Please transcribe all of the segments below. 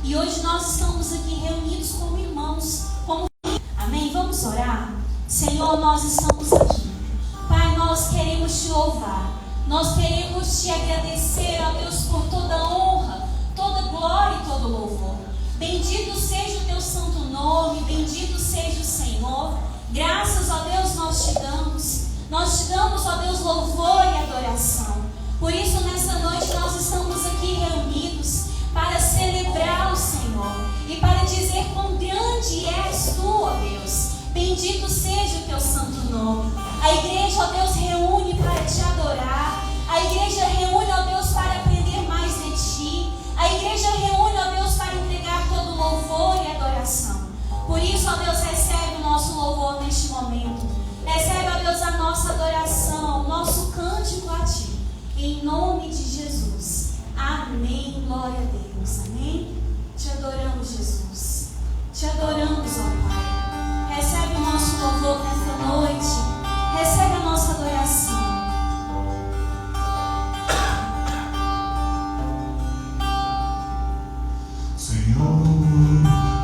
E hoje nós estamos aqui reunidos como irmãos, como... Amém? Vamos orar? Senhor, nós estamos aqui. Pai, nós queremos te louvar. Nós queremos te agradecer, ó Deus, por toda a honra, toda a glória e todo o louvor. Bendito seja o teu santo nome, bendito seja o Senhor. Graças, ó Deus, nós te damos. Nós te damos, ó Deus, louvor e adoração. Por isso, nessa noite, nós estamos aqui reunidos para celebrar o Senhor e para dizer quão grande és tu, ó Deus. Bendito seja o teu santo nome. A igreja, ó Deus, reúne para te adorar. A igreja reúne, ó Deus, para aprender mais de ti. A igreja reúne, ó Deus, para entregar todo louvor e adoração. Por isso, ó Deus, recebe o nosso louvor neste momento. Recebe, ó Deus, a nossa adoração, o nosso cântico a ti. Em nome de Jesus. Amém. Glória a Deus. Amém. Te adoramos, Jesus. Te adoramos, ó Pai. Recebe o nosso louvor nesta noite. Recebe a nossa adoração. Senhor,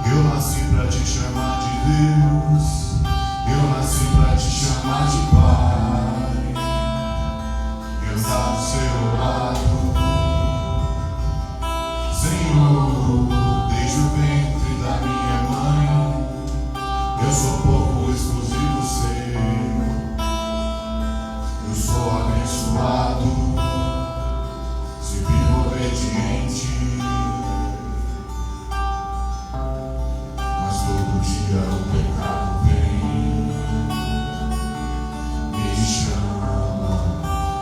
eu nasci para te chamar de Deus. Eu nasci para te chamar de Pai. Eu estou do seu lado. Senhor, desde o ventre da minha mãe, eu sou pouco exclusivo seu. Eu sou abençoado, se vivo obediente. Mas todo dia o pecado vem, me chama.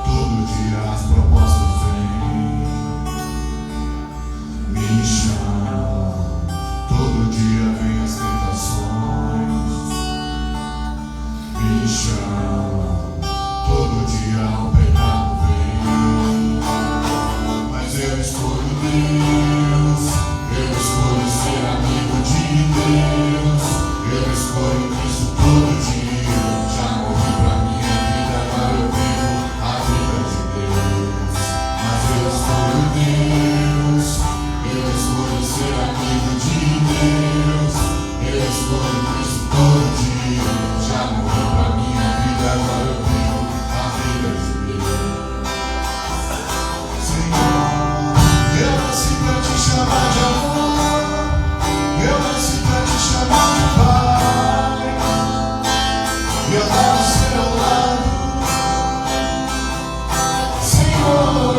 Todo dia as propostas vêm, me chama. Todo dia vem as tentações, me chama. Todo dia o pecado vem, mas eu escolho Deus. Eu escolho ser amigo de Deus. Eu escolho Cristo todo dia. Já morri pra minha vida, agora eu vivo a vida de Deus. Mas eu escolho Deus. Eu escolho ser amigo de Deus. Eu escolho Cristo todo dia. Já morri pra minha vida, agora eu vivo a vida de Deus. Senhor, eu nasci pra te chamar de amor. Eu nasci pra te chamar de Pai. E andar ao seu lado. Senhor,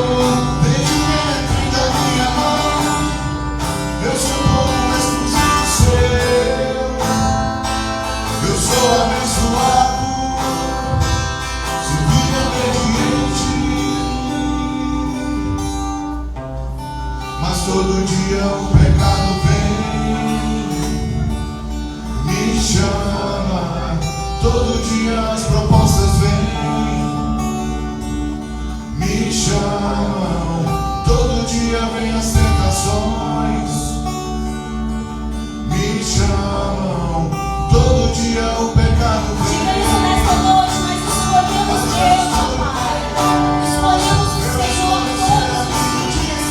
desde o ventre da minha mãe, eu sou pouco exclusivo seu. Eu sou abençoado, se vivo obediente. Mas todo dia o pecado vem, me chama. Todo dia as propostas vêm, me chamam. Todo dia vem as tentações, me chamam. Todo dia o pecado vem. Diga isso nesta noite. Nós escolhemos Deus, ó Pai. Escolhemos o Senhor todos os dias.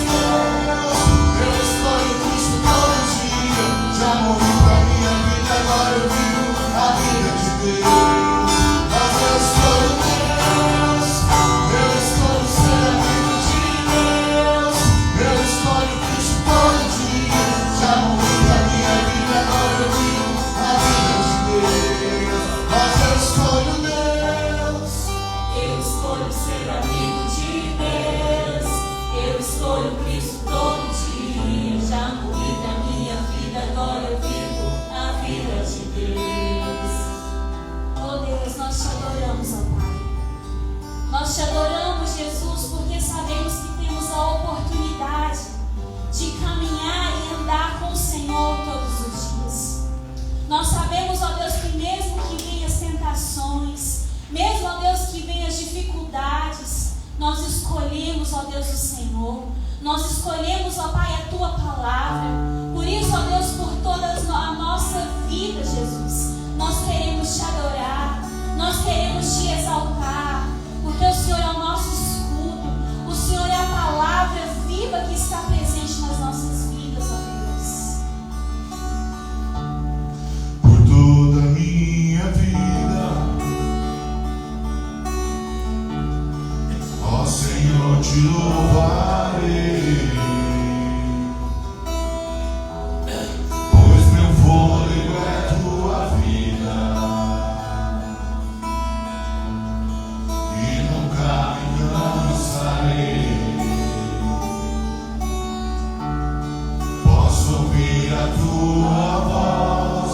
Eu escolho Cristo todo dia. Já morri pra minha vida, agora eu vivo a vida de Deus. Mas eu escolho Deus. Eu escolho ser amigo de Deus. Eu escolho Cristo todo dia. Já morri pra minha vida, agora eu vivo a vida de Deus. Mas eu escolho Deus. Eu escolho ser amigo de Deus. Eu escolho Cristo todo dia. Já morri da minha vida, agora eu vivo a vida de Deus. Oh Deus, nós te adoramos, ó Pai. Nós te adoramos, Jesus, porque sabemos que temos a oportunidade de caminhar e andar com o Senhor todos os dias. Nós sabemos, ó Deus, que mesmo que venham as tentações, mesmo, ó Deus, que venham as dificuldades, nós escolhemos, ó Deus, o Senhor. Nós escolhemos, ó Pai, a Tua palavra. Por isso, ó Deus, por toda a nossa vida, Jesus, nós queremos te adorar, nós queremos te exaltar, porque o Senhor é o nosso escudo, o Senhor é a palavra viva que está presente nas nossas vidas, ó Deus. a tua voz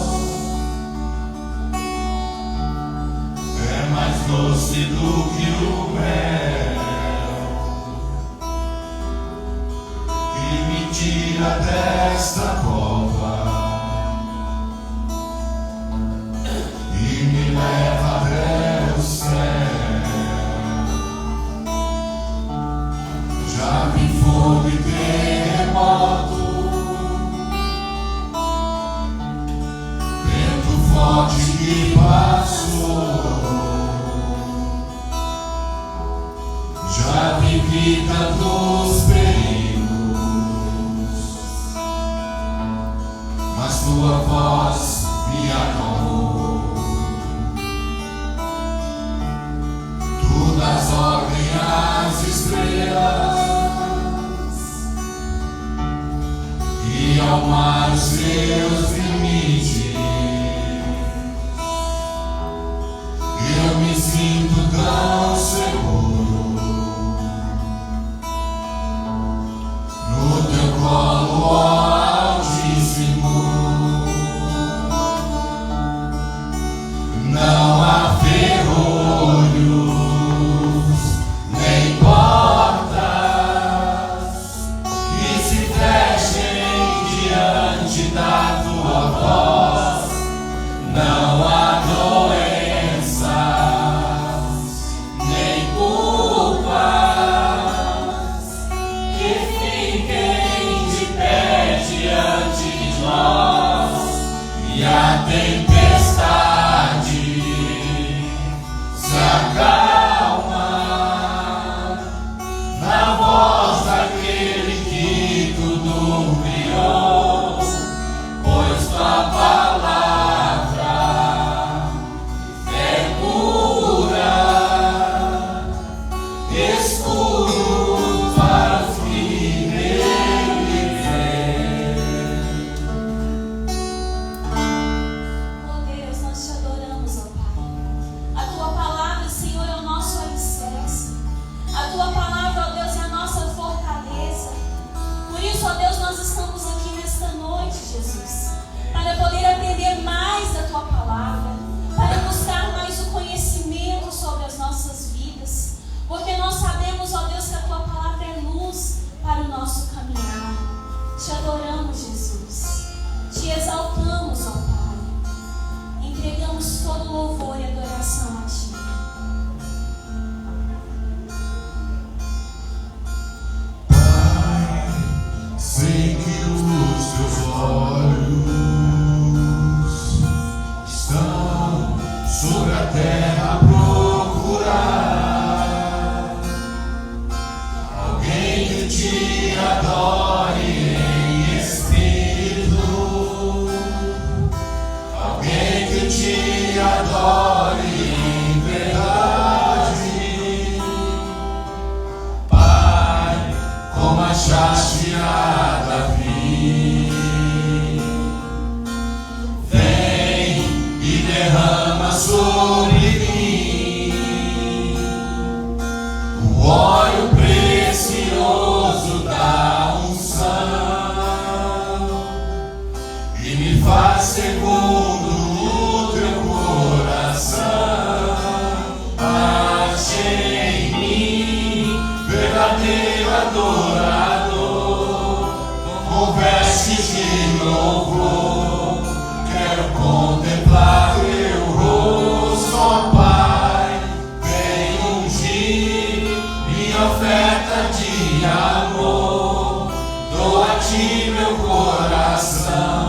é mais doce do que o mel, que me tira desta cova e me leva até o céu. Já vi fogo e terremoto, vento forte que passou. Já vivi tantos perigos, mas tua voz me acalmou. Tu das ordem às estrelas e ao mar os seus limites. Eu me sinto tão seguro no teu colo, ó Altíssimo. Não há ferrolhos nem portas que se fechem diante da tua voz. Não há doenças nem culpas que fiquem de pé diante de nós. E a tempestade se acalma na voz daquele que tudo criou, pois tua palavra é pura, escuro para os que nele creem. Oh Deus, nós te adoramos, ó Pai. A tua palavra, Senhor, é o nosso alicerce. A tua palavra, ó Deus, é a nossa fortaleza. Por isso, ó Deus, nós estamos aqui nesta noite, Jesus, para poder aprender mais da tua palavra, para buscar mais o conhecimento sobre as nossas vidas, porque nós sabemos, ó Deus, que a tua palavra é luz para o nosso caminhar. Te adoramos, Jesus. Te exaltamos, ó Pai. Entregamos todo louvor e adoração a Ti. Pai, sei que os teus olhos estão sobre a terra a procurar alguém que te adore em espírito, alguém que te adore em verdade. Pai, como achaste a Davi, vem e derrama sobre mim o óleo precioso da unção e me faz segundo o teu coração. Achei em mim verdadeiro adorador, com vestes de louvor, quero contemplar teu rosto, ó Pai. Vem ungir minha oferta de amor, dou a ti meu coração,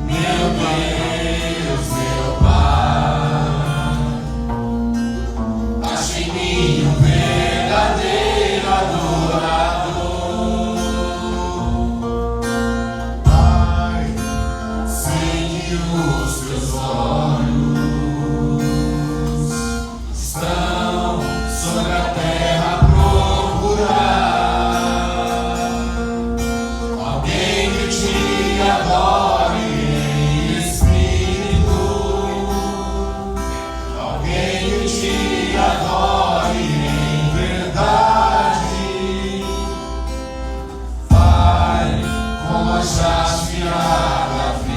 meu Deus, meu Pai. Achei em mim um verdadeiro adorador. Pai, sei que os teus olhos estão sobre a terra a procurar alguém que te adore em espírito, alguém que te adore em verdade. Pai, como achaste a Davi,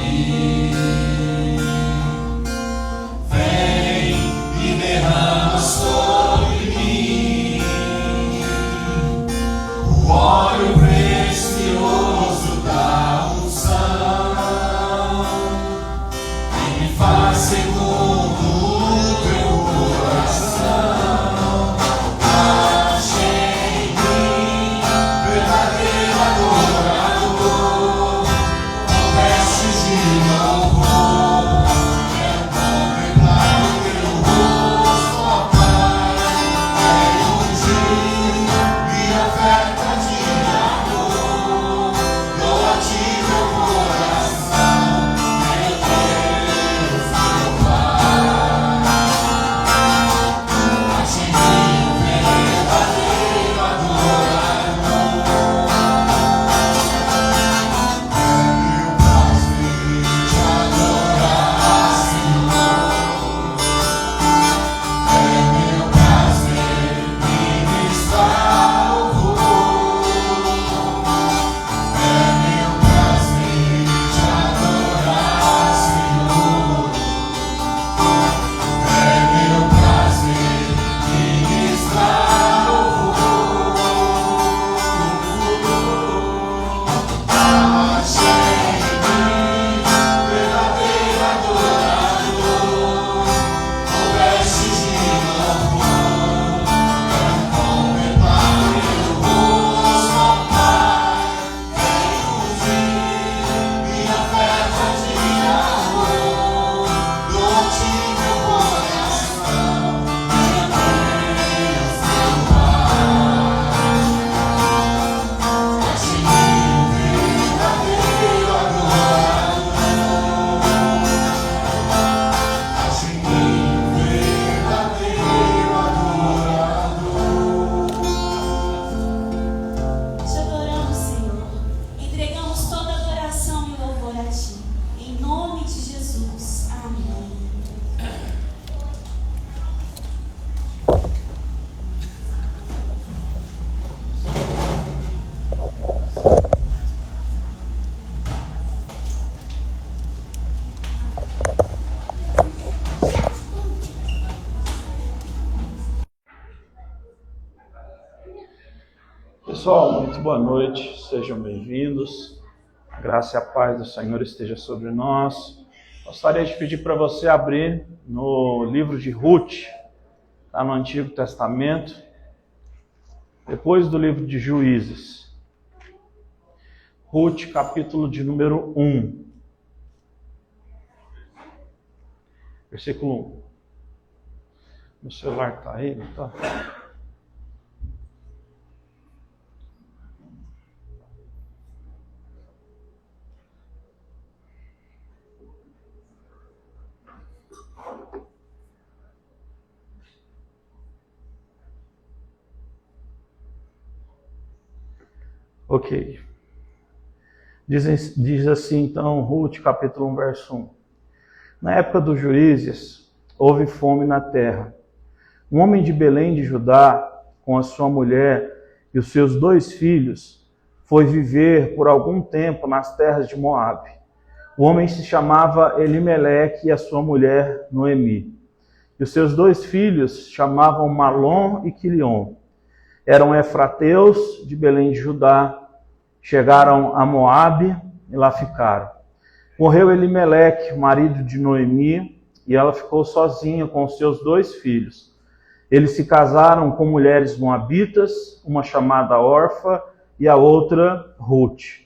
Pessoal, muito boa noite, sejam bem-vindos. A graça e a paz do Senhor esteja sobre nós. Gostaria de pedir para você abrir no livro de Ruth, está no Antigo Testamento, depois do livro de Juízes. Ruth, capítulo de número 1, versículo 1. Meu celular está aí, não está? Ok. Diz assim então, Ruth, capítulo 1, verso 1. Na época dos juízes, houve fome na terra. Um homem de Belém de Judá, com a sua mulher e os seus 2 filhos, foi viver por algum tempo nas terras de Moabe. O homem se chamava Elimeleque e a sua mulher Noemi. E os seus 2 filhos chamavam Malom e Quilion. Eram efrateus de Belém de Judá. Chegaram a Moabe e lá ficaram. Morreu Elimeleque, marido de Noemi, e ela ficou sozinha com os seus 2 filhos. Eles se casaram com mulheres moabitas, uma chamada Orfa e a outra Ruth.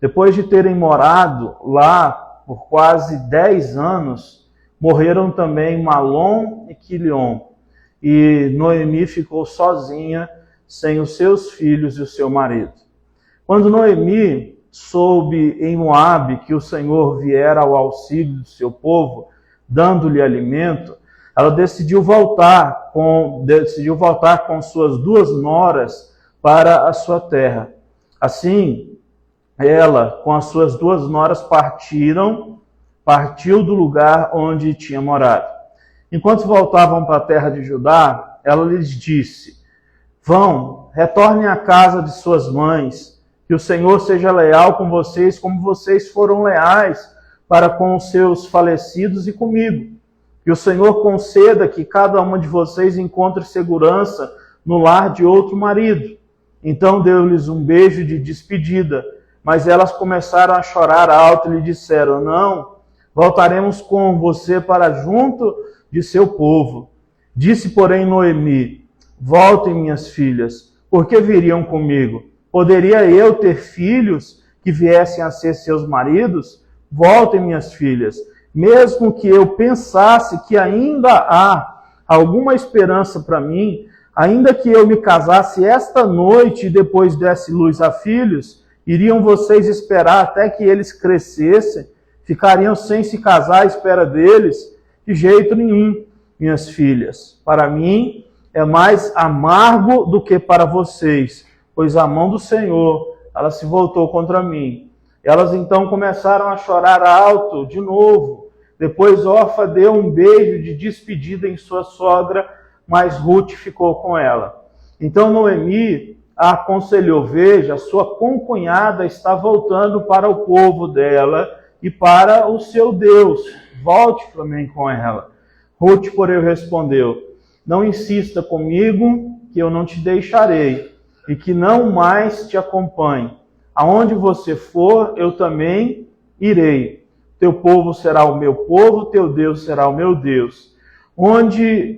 Depois de terem morado lá por quase 10 anos, morreram também Malom e Quilion, e Noemi ficou sozinha, sem os seus filhos e o seu marido. Quando Noemi soube em Moabe que o Senhor viera ao auxílio do seu povo, dando-lhe alimento, ela decidiu voltar com suas 2 noras para a sua terra. Assim, ela, com as suas 2 noras, partiu do lugar onde tinha morado. Enquanto voltavam para a terra de Judá, ela lhes disse: vão, retornem à casa de suas mães, que o Senhor seja leal com vocês, como vocês foram leais para com os seus falecidos e comigo. Que o Senhor conceda que cada uma de vocês encontre segurança no lar de outro marido. Então deu-lhes um beijo de despedida, mas elas começaram a chorar alto e lhe disseram: não, voltaremos com você para junto de seu povo. Disse, porém, Noemi: voltem, minhas filhas, porque viriam comigo? Poderia eu ter filhos que viessem a ser seus maridos? Voltem, minhas filhas. Mesmo que eu pensasse que ainda há alguma esperança para mim, ainda que eu me casasse esta noite e depois desse luz a filhos, iriam vocês esperar até que eles crescessem? Ficariam sem se casar à espera deles? De jeito nenhum, minhas filhas. Para mim é mais amargo do que para vocês, pois a mão do Senhor, ela se voltou contra mim. Elas então começaram a chorar alto de novo. Depois Orfa deu um beijo de despedida em sua sogra, mas Ruth ficou com ela. Então Noemi a aconselhou: veja, sua concunhada está voltando para o povo dela e para o seu Deus. Volte também com ela. Ruth, porém, respondeu: não insista comigo, que eu não te deixarei, e que não mais te acompanhe. Aonde você for, eu também irei. Teu povo será o meu povo, teu Deus será o meu Deus. Onde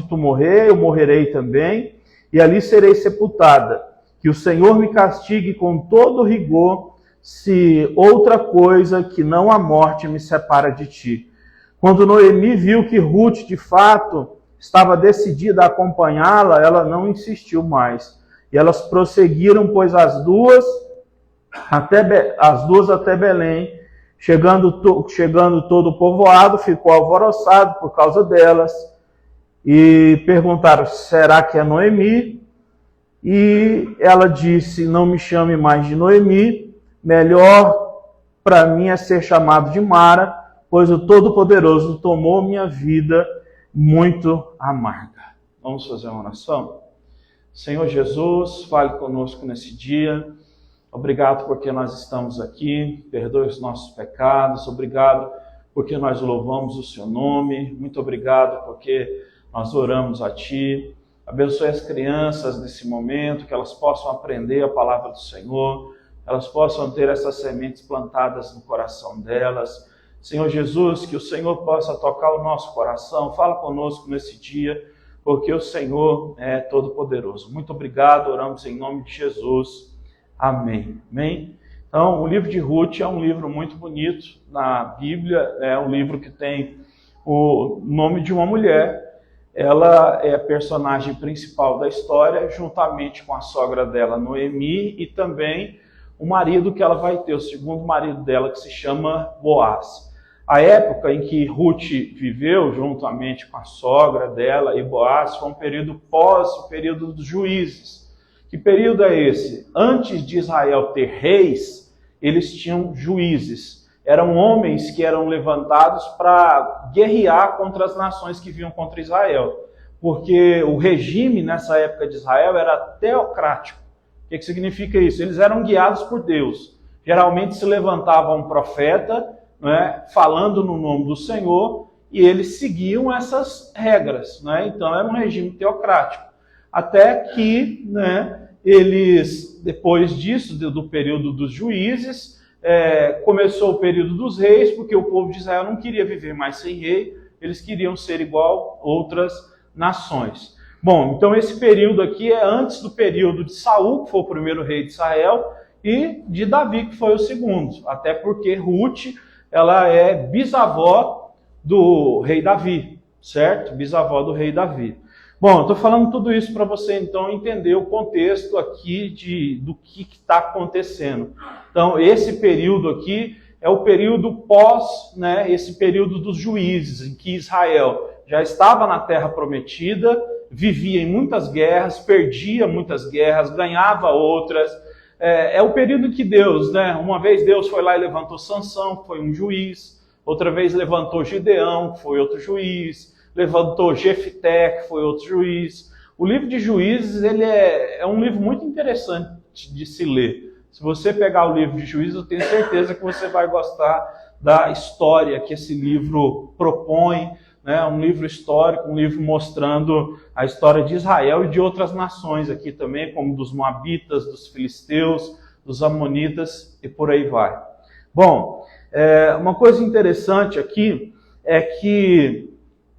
tu morrer, eu morrerei também, e ali serei sepultada. Que o Senhor me castigue com todo rigor, se outra coisa que não a morte me separa de ti. Quando Noemi viu que Ruth, de fato, estava decidida a acompanhá-la, ela não insistiu mais. E elas prosseguiram, pois as duas até Belém. Chegando todo o povoado, ficou alvoroçado por causa delas. E perguntaram: será que é Noemi? E ela disse: não me chame mais de Noemi, melhor para mim é ser chamado de Mara, pois o Todo-Poderoso tomou minha vida muito amarga. Vamos fazer uma oração? Senhor Jesus, fale conosco nesse dia. Obrigado porque nós estamos aqui, perdoe os nossos pecados, obrigado porque nós louvamos o seu nome, muito obrigado porque nós oramos a Ti. Abençoe as crianças nesse momento, que elas possam aprender a palavra do Senhor, elas possam ter essas sementes plantadas no coração delas. Senhor Jesus, que o Senhor possa tocar o nosso coração, fala conosco nesse dia, porque o Senhor é todo-poderoso. Muito obrigado, oramos em nome de Jesus. Amém. Amém? Então, o livro de Ruth é um livro muito bonito na Bíblia, é um livro que tem o nome de uma mulher. Ela é a personagem principal da história, juntamente com a sogra dela, Noemi, e também o marido que ela vai ter, o segundo marido dela, que se chama Boaz. A época em que Ruth viveu, juntamente com a sogra dela e Boaz, foi um período pós o período dos juízes. Que período é esse? Antes de Israel ter reis, eles tinham juízes. Eram homens que eram levantados para guerrear contra as nações que vinham contra Israel. Porque o regime nessa época de Israel era teocrático. O que significa isso? Eles eram guiados por Deus. Geralmente se levantava um profeta, né, falando no nome do Senhor, e eles seguiam essas regras. Né? Então era um regime teocrático. Até que, né, eles, depois disso, do período dos juízes, começou o período dos reis, porque o povo de Israel não queria viver mais sem rei, eles queriam ser igual outras nações. Bom, então esse período aqui é antes do período de Saul, que foi o primeiro rei de Israel, e de Davi, que foi o segundo, até porque Ruth, ela é bisavó do rei Davi, certo? Bisavó do rei Davi. Bom, estou falando tudo isso para você, então, entender o contexto aqui do que está acontecendo. Então, esse período aqui é o período pós, né, esse período dos juízes, em que Israel já estava na terra prometida, vivia em muitas guerras, perdia muitas guerras, ganhava outras. É o período em que Deus, né, uma vez Deus foi lá e levantou Sansão, que foi um juiz, outra vez levantou Gideão, que foi outro juiz, levantou Jefté, que foi outro juiz. O livro de Juízes, ele é um livro muito interessante de se ler. Se você pegar o livro de Juízes, eu tenho certeza que você vai gostar da história que esse livro propõe, né? Um livro histórico, um livro mostrando a história de Israel e de outras nações aqui também, como dos Moabitas, dos Filisteus, dos Amonitas e por aí vai. Bom, uma coisa interessante aqui é que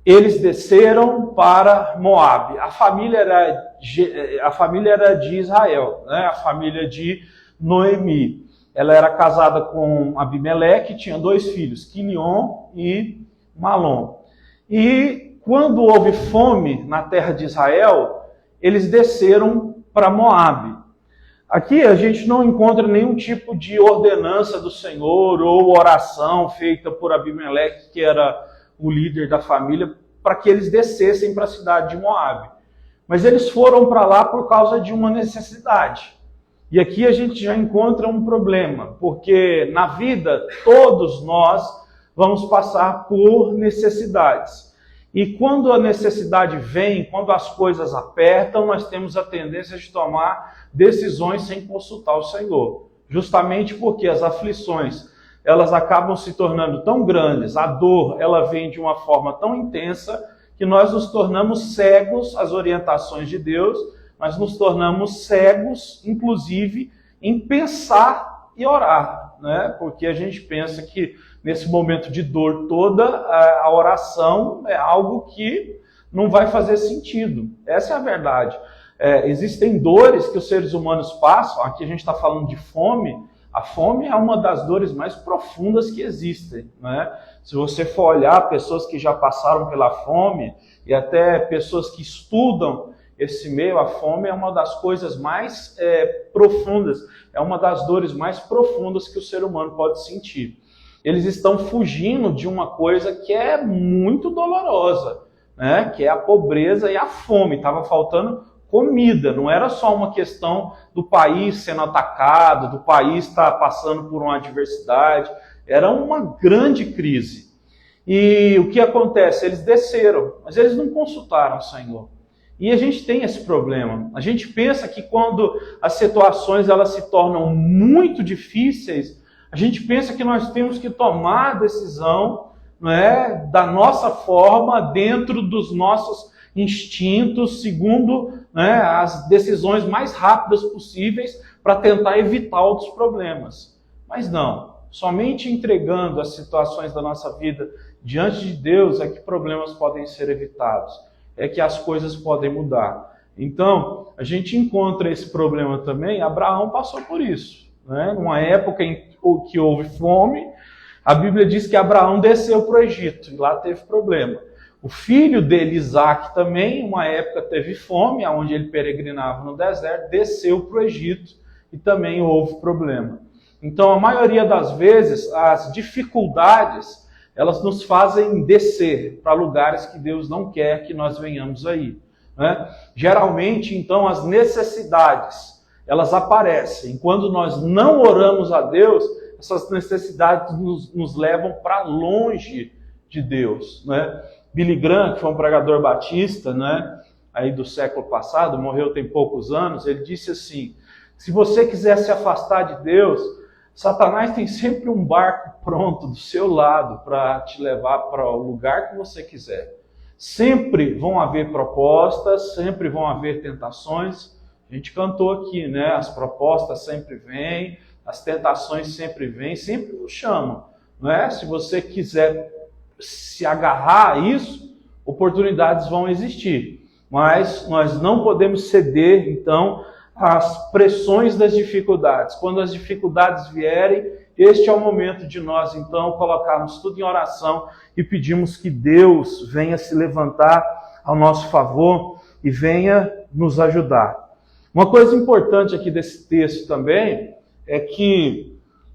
eles desceram para Moabe. A família era de Israel, né? A família de Noemi. Ela era casada com Abimeleque, tinha 2 filhos, Quilion e Malom. E quando houve fome na terra de Israel, eles desceram para Moabe. Aqui a gente não encontra nenhum tipo de ordenança do Senhor ou oração feita por Abimeleque, que era o líder da família, para que eles descessem para a cidade de Moabe. Mas eles foram para lá por causa de uma necessidade. E aqui a gente já encontra um problema, porque na vida todos nós vamos passar por necessidades. E quando a necessidade vem, quando as coisas apertam, nós temos a tendência de tomar decisões sem consultar o Senhor. Justamente porque as aflições, elas acabam se tornando tão grandes, a dor, ela vem de uma forma tão intensa, que nós nos tornamos cegos às orientações de Deus, nós nos tornamos cegos, inclusive, em pensar e orar, né? Porque a gente pensa que nesse momento de dor toda, a oração é algo que não vai fazer sentido. Essa é a verdade. Existem dores que os seres humanos passam, aqui a gente está falando de fome. A fome é uma das dores mais profundas que existem, né? Se você for olhar pessoas que já passaram pela fome e até pessoas que estudam esse meio, a fome é uma das coisas mais profundas, é uma das dores mais profundas que o ser humano pode sentir. Eles estão fugindo de uma coisa que é muito dolorosa, né? Que é a pobreza e a fome. Estava faltando comida, não era só uma questão do país sendo atacado, do país estar passando por uma adversidade, era uma grande crise. E o que acontece? Eles desceram, mas eles não consultaram o Senhor. E a gente tem esse problema. A gente pensa que quando as situações elas se tornam muito difíceis, a gente pensa que nós temos que tomar a decisão, não é, da nossa forma, dentro dos nossos instintos, segundo, né, as decisões mais rápidas possíveis para tentar evitar outros problemas. Mas não, somente entregando as situações da nossa vida diante de Deus é que problemas podem ser evitados, é que as coisas podem mudar. Então, a gente encontra esse problema também, Abraão passou por isso, né? Numa época em que houve fome, a Bíblia diz que Abraão desceu para o Egito, e lá teve problema. O filho dele, Isaac, também, uma época teve fome, onde ele peregrinava no deserto, desceu para o Egito, e também houve problema. Então, a maioria das vezes, as dificuldades, elas nos fazem descer para lugares que Deus não quer que nós venhamos aí, né? Geralmente, então, as necessidades, elas aparecem. Quando nós não oramos a Deus, essas necessidades nos levam para longe de Deus, né? Billy Graham, que foi um pregador batista, né, aí do século passado, morreu tem poucos anos, ele disse assim: se você quiser se afastar de Deus, Satanás tem sempre um barco pronto do seu lado para te levar para o lugar que você quiser. Sempre vão haver propostas, sempre vão haver tentações. A gente cantou aqui, né? As propostas sempre vêm, as tentações sempre vêm, sempre nos chamam, né? Se você quiser se agarrar a isso, oportunidades vão existir. Mas nós não podemos ceder, então, às pressões das dificuldades. Quando as dificuldades vierem, este é o momento de nós, então, colocarmos tudo em oração e pedirmos que Deus venha se levantar ao nosso favor e venha nos ajudar. Uma coisa importante aqui desse texto também é que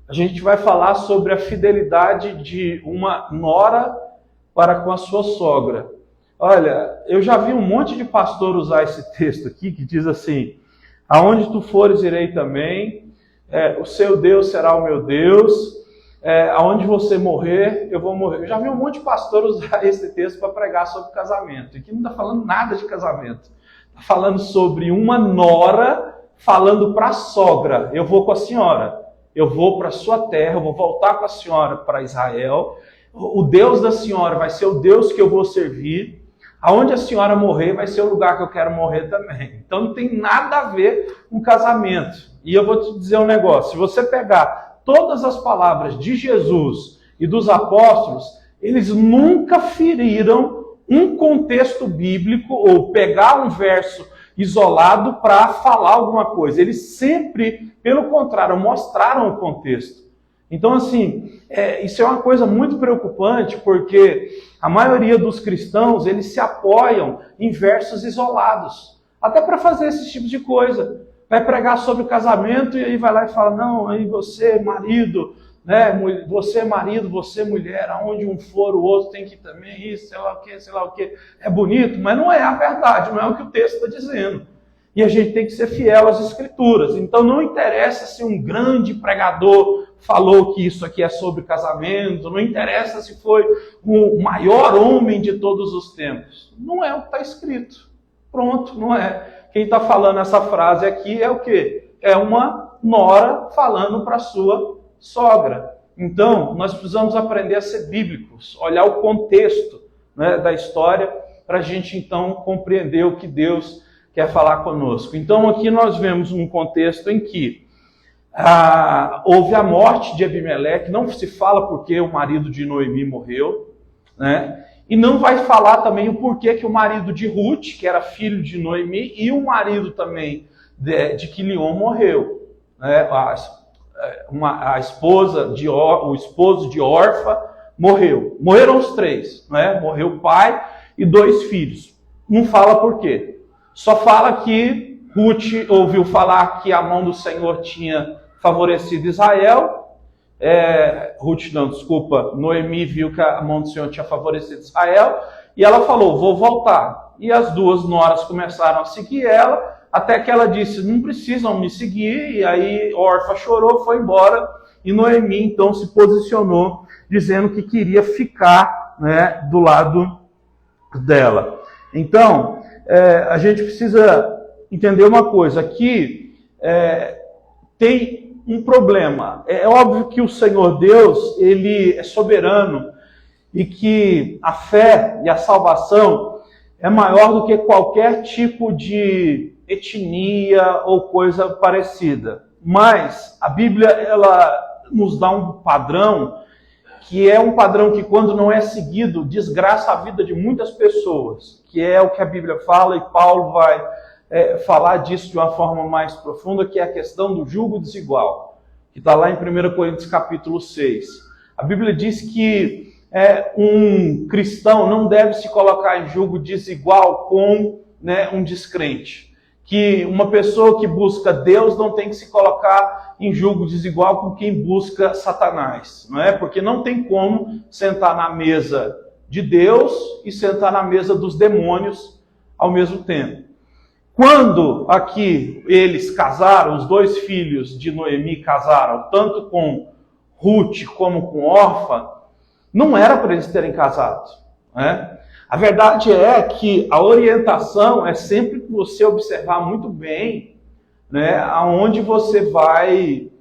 a gente vai falar sobre a fidelidade de uma nora para com a sua sogra. Olha, eu já vi um monte de pastor usar esse texto aqui, que diz assim: aonde tu fores, irei também, o seu Deus será o meu Deus, aonde você morrer, eu vou morrer. Eu já vi um monte de pastor usar esse texto para pregar sobre casamento. Aqui não está falando nada de casamento. Está falando sobre uma nora falando para a sogra: eu vou com a senhora. Eu vou para a sua terra, eu vou voltar com a senhora para Israel. O Deus da senhora vai ser o Deus que eu vou servir. Aonde a senhora morrer vai ser o lugar que eu quero morrer também. Então não tem nada a ver com casamento. E eu vou te dizer um negócio: se você pegar todas as palavras de Jesus e dos apóstolos, eles nunca feriram um contexto bíblico ou pegar um verso isolado para falar alguma coisa. Eles sempre, pelo contrário, mostraram o contexto. Então, assim, isso é uma coisa muito preocupante, porque a maioria dos cristãos, eles se apoiam em versos isolados, até para fazer esse tipo de coisa. Vai pregar sobre o casamento e aí vai lá e fala: não, aí você, marido, né, você marido, você mulher, aonde um for, o outro tem que ir também, isso, sei lá o que. É bonito, mas não é a verdade, não é o que o texto está dizendo. E a gente tem que ser fiel às Escrituras. Então não interessa se um grande pregador falou que isso aqui é sobre casamento, não interessa se foi o maior homem de todos os tempos. Não é o que está escrito. Pronto, não é. Quem está falando essa frase aqui é o quê? É uma nora falando para sua sogra. Então, nós precisamos aprender a ser bíblicos, olhar o contexto, né, da história, para a gente então compreender o que Deus quer falar conosco. Então, aqui nós vemos um contexto em que houve a morte de Abimeleque. Não se fala porque o marido de Noemi morreu, né? E não vai falar também o porquê que o marido de Ruth, que era filho de Noemi, e o marido também de Quilion morreu, né? O esposo de Orfa morreu. Morreram os três, né? Morreu o pai e 2 filhos. Não fala por quê. Só fala que Ruth ouviu falar que a mão do Senhor tinha favorecido Israel. Noemi viu que a mão do Senhor tinha favorecido Israel. E ela falou: vou voltar. E as 2 noras começaram a seguir ela, até que ela disse: não precisam me seguir. E aí Orfa chorou, foi embora. E Noemi então se posicionou, dizendo que queria ficar, né, do lado dela. Então, a gente precisa entender uma coisa. Aqui tem um problema. É óbvio que o Senhor Deus, Ele é soberano, e que a fé e a salvação, é maior do que qualquer tipo de etnia ou coisa parecida. Mas a Bíblia, ela nos dá um padrão que é um padrão que, quando não é seguido, desgraça a vida de muitas pessoas, que é o que a Bíblia fala, e Paulo vai falar disso de uma forma mais profunda, que é a questão do jugo desigual, que está lá em 1 Coríntios capítulo 6. A Bíblia diz que um cristão não deve se colocar em jugo desigual com um descrente. Que uma pessoa que busca Deus não tem que se colocar em jugo desigual com quem busca Satanás, não é? Porque não tem como sentar na mesa de Deus e sentar na mesa dos demônios ao mesmo tempo. Quando aqui eles casaram, os dois filhos de Noemi casaram, tanto com Ruth como com Orfa, não era para eles terem casado, né? A verdade é que a orientação é sempre você observar muito bem, né, aonde você vai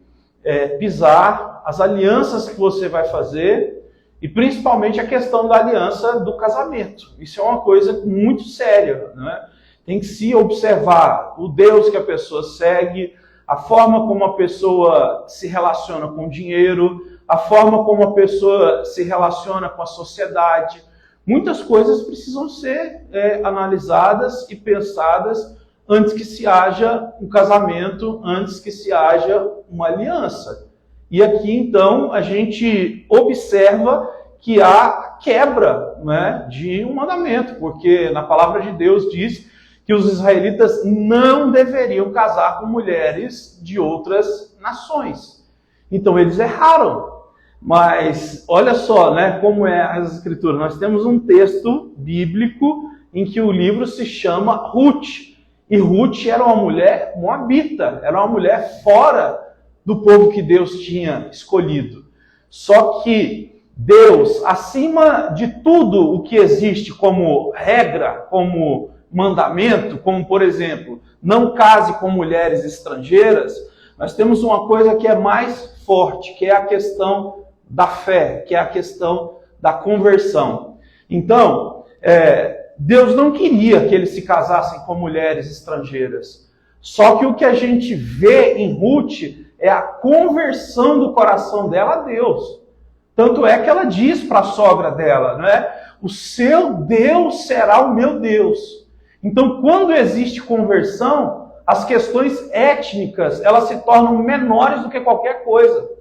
pisar, as alianças que você vai fazer, e principalmente a questão da aliança do casamento. Isso é uma coisa muito séria, né? Tem que se observar o Deus que a pessoa segue, a forma como a pessoa se relaciona com o dinheiro, a forma como a pessoa se relaciona com a sociedade. Muitas coisas precisam ser analisadas e pensadas antes que se haja um casamento, antes que se haja uma aliança. E aqui, então, a gente observa que há quebra, né, de um mandamento, porque na palavra de Deus diz que os israelitas não deveriam casar com mulheres de outras nações. Então, eles erraram. Mas olha só, né, como é as escrituras. Nós temos um texto bíblico em que o livro se chama Ruth. E Ruth era uma mulher moabita, era uma mulher fora do povo que Deus tinha escolhido. Só que Deus, acima de tudo o que existe como regra, como mandamento, como por exemplo, não case com mulheres estrangeiras, nós temos uma coisa que é mais forte, que é a questão da fé, que é a questão da conversão. Então, Deus não queria que eles se casassem com mulheres estrangeiras. Só que o que a gente vê em Ruth é a conversão do coração dela a Deus. Tanto é que ela diz para a sogra dela, né? O seu Deus será o meu Deus. Então, quando existe conversão, as questões étnicas, elas se tornam menores do que qualquer coisa.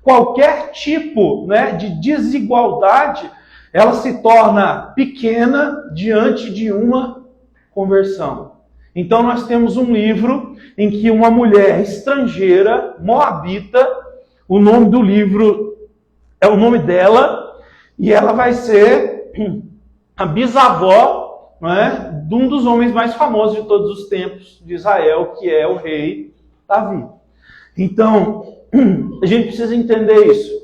Qualquer tipo, né, de desigualdade, ela se torna pequena diante de uma conversão. Então nós temos um livro em que uma mulher estrangeira, moabita, o nome do livro é o nome dela, e ela vai ser a bisavó, né, de um dos homens mais famosos de todos os tempos de Israel, que é o rei Davi. Então, a gente precisa entender isso.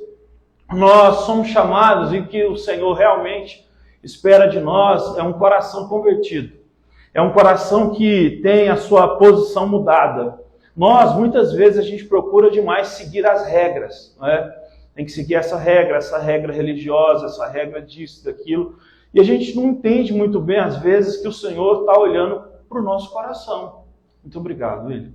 Nós somos chamados, e que o Senhor realmente espera de nós, é um coração convertido. É um coração que tem a sua posição mudada. Nós, muitas vezes, a gente procura demais seguir as regras, né? Tem que seguir essa regra religiosa, essa regra disso, daquilo. E a gente não entende muito bem, às vezes, que o Senhor está olhando para o nosso coração. Muito obrigado, William.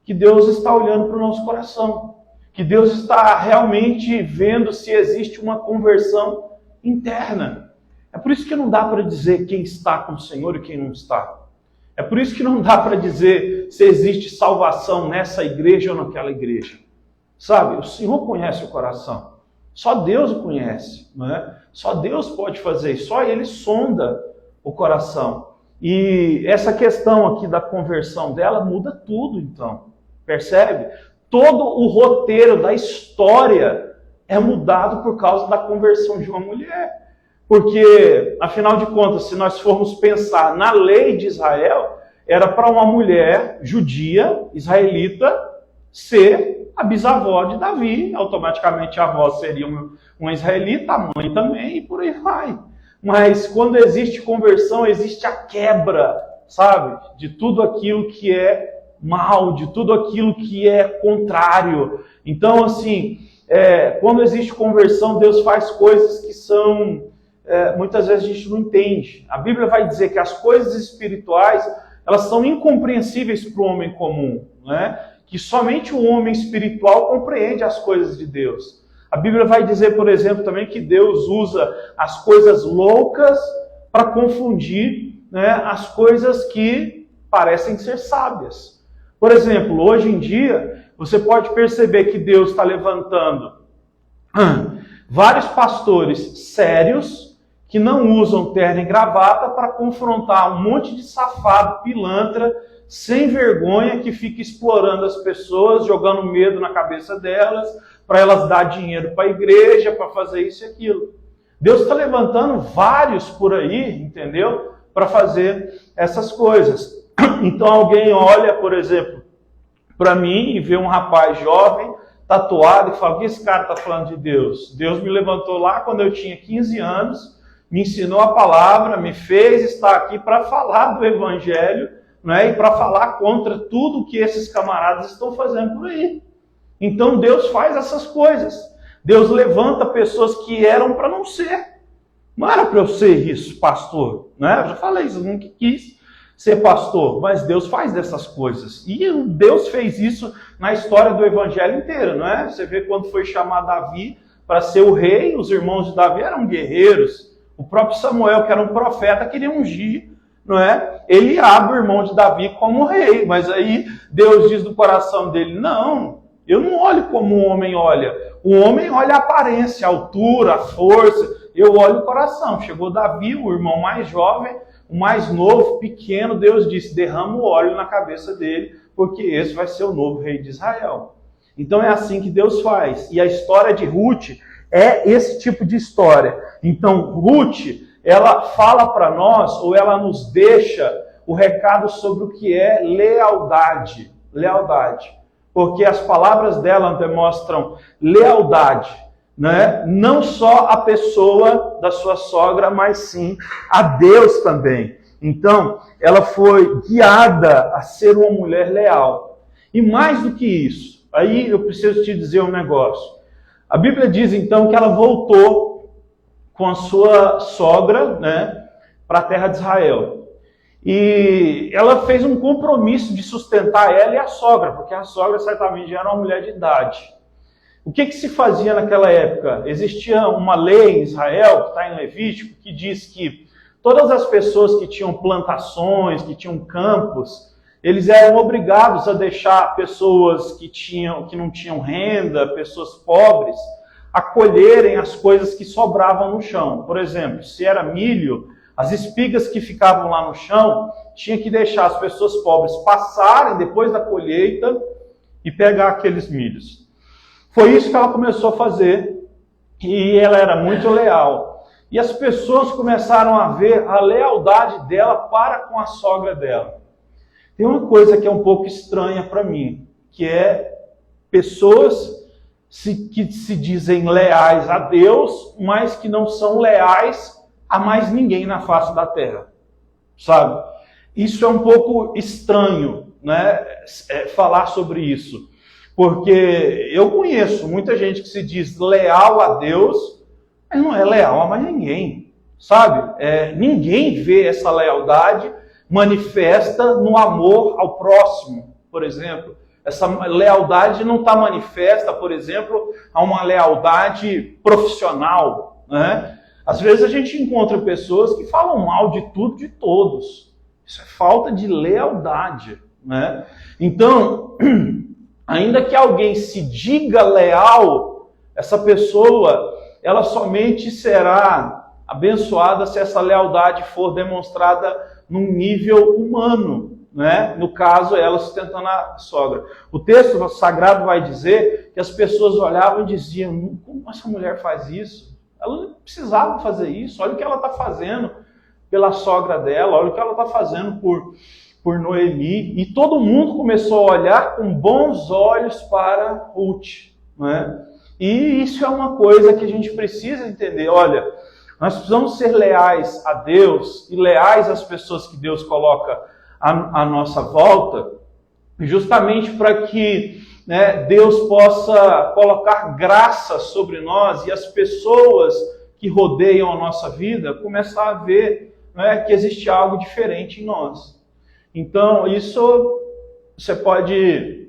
Que Deus está olhando para o nosso coração. Que Deus está realmente vendo se existe uma conversão interna. É por isso que não dá para dizer quem está com o Senhor e quem não está. É por isso que não dá para dizer se existe salvação nessa igreja ou naquela igreja. Sabe, o Senhor conhece o coração. Só Deus o conhece, não é? Só Deus pode fazer isso. Só Ele sonda o coração. E essa questão aqui da conversão dela muda tudo, então. Percebe? Todo o roteiro da história é mudado por causa da conversão de uma mulher. Porque, afinal de contas, se nós formos pensar na lei de Israel, era para uma mulher judia, israelita, ser a bisavó de Davi. Automaticamente a avó seria uma israelita, a mãe também, e por aí vai. Mas quando existe conversão, existe a quebra, sabe? De tudo aquilo que é mal, de tudo aquilo que é contrário. Então, assim, quando existe conversão, Deus faz coisas que são muitas vezes a gente não entende. A Bíblia vai dizer que as coisas espirituais, elas são incompreensíveis para o homem comum, né? Que somente o homem espiritual compreende as coisas de Deus. A Bíblia vai dizer, por exemplo, também que Deus usa as coisas loucas para confundir, né, as coisas que parecem ser sábias. Por exemplo, hoje em dia, você pode perceber que Deus está levantando vários pastores sérios que não usam terno e gravata para confrontar um monte de safado, pilantra, sem vergonha, que fica explorando as pessoas, jogando medo na cabeça delas, para elas dar dinheiro para a igreja, para fazer isso e aquilo. Deus está levantando vários por aí, entendeu? Para fazer essas coisas. Então alguém olha, por exemplo, para mim e vê um rapaz jovem, tatuado, e fala: o que esse cara está falando de Deus? Deus me levantou lá quando eu tinha 15 anos, me ensinou a palavra, me fez estar aqui para falar do Evangelho, né, e para falar contra tudo que esses camaradas estão fazendo por aí. Então Deus faz essas coisas. Deus levanta pessoas que eram para não ser. Não era para eu ser isso, pastor. Né? Eu já falei isso, eu nunca quis ser pastor. Mas Deus faz dessas coisas. E Deus fez isso na história do Evangelho inteiro. Não é? Você vê quando foi chamar Davi para ser o rei, os irmãos de Davi eram guerreiros. O próprio Samuel, que era um profeta, queria ungir, não é? Eliabe, o irmão de Davi, como rei. Mas aí Deus diz no coração dele: não, eu não olho como o homem olha. O homem olha a aparência, a altura, a força. Eu olho o coração. Chegou Davi, o irmão mais jovem, o mais novo, pequeno. Deus disse: derrama o óleo na cabeça dele, porque esse vai ser o novo rei de Israel. Então é assim que Deus faz. E a história de Ruth é esse tipo de história. Então Ruth, ela fala para nós, ou ela nos deixa o recado sobre o que é lealdade. Lealdade. Porque as palavras dela demonstram lealdade, né? Não só a pessoa da sua sogra, mas sim a Deus também. Então, ela foi guiada a ser uma mulher leal. E mais do que isso, aí eu preciso te dizer um negócio. A Bíblia diz então que ela voltou com a sua sogra, né, para a terra de Israel. E ela fez um compromisso de sustentar ela e a sogra, porque a sogra certamente já era uma mulher de idade. O que se fazia naquela época? Existia uma lei em Israel, que está em Levítico, que diz que todas as pessoas que tinham plantações, que tinham campos, eles eram obrigados a deixar pessoas que não tinham renda, pessoas pobres, a colherem as coisas que sobravam no chão. Por exemplo, se era milho, as espigas que ficavam lá no chão, tinha que deixar as pessoas pobres passarem depois da colheita e pegar aqueles milhos. Foi isso que ela começou a fazer, e ela era muito leal. E as pessoas começaram a ver a lealdade dela para com a sogra dela. Tem uma coisa que é um pouco estranha para mim, que é pessoas que se dizem leais a Deus, mas que não são leais a mais ninguém na face da terra, sabe? Isso é um pouco estranho, né? Falar sobre isso, porque eu conheço muita gente que se diz leal a Deus, mas não é leal a mais ninguém, sabe? Ninguém vê essa lealdade manifesta no amor ao próximo, por exemplo. Essa lealdade não está manifesta, por exemplo, a uma lealdade profissional, né? Às vezes a gente encontra pessoas que falam mal de tudo, de todos. Isso é falta de lealdade, né? Então, ainda que alguém se diga leal, essa pessoa, ela somente será abençoada se essa lealdade for demonstrada num nível humano, né? No caso, ela sustentando a sogra. O texto sagrado vai dizer que as pessoas olhavam e diziam: como essa mulher faz isso? Ela não precisava fazer isso. Olha o que ela está fazendo pela sogra dela, olha o que ela está fazendo por Noemi. E todo mundo começou a olhar com bons olhos para Ruth, né? E isso é uma coisa que a gente precisa entender. Olha, nós precisamos ser leais a Deus e leais às pessoas que Deus coloca à nossa volta, justamente para que, né, Deus possa colocar graça sobre nós e as pessoas que rodeiam a nossa vida, começar a ver, né, que existe algo diferente em nós. Então, isso você pode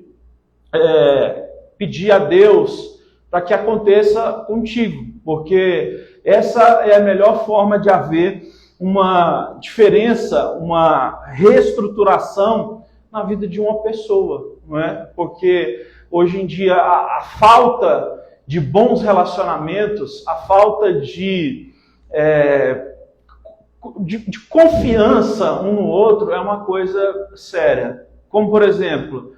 pedir a Deus para que aconteça contigo, porque essa é a melhor forma de haver uma diferença, uma reestruturação na vida de uma pessoa, não é? Porque hoje em dia a falta de bons relacionamentos, a falta de confiança um no outro é uma coisa séria. Como, por exemplo,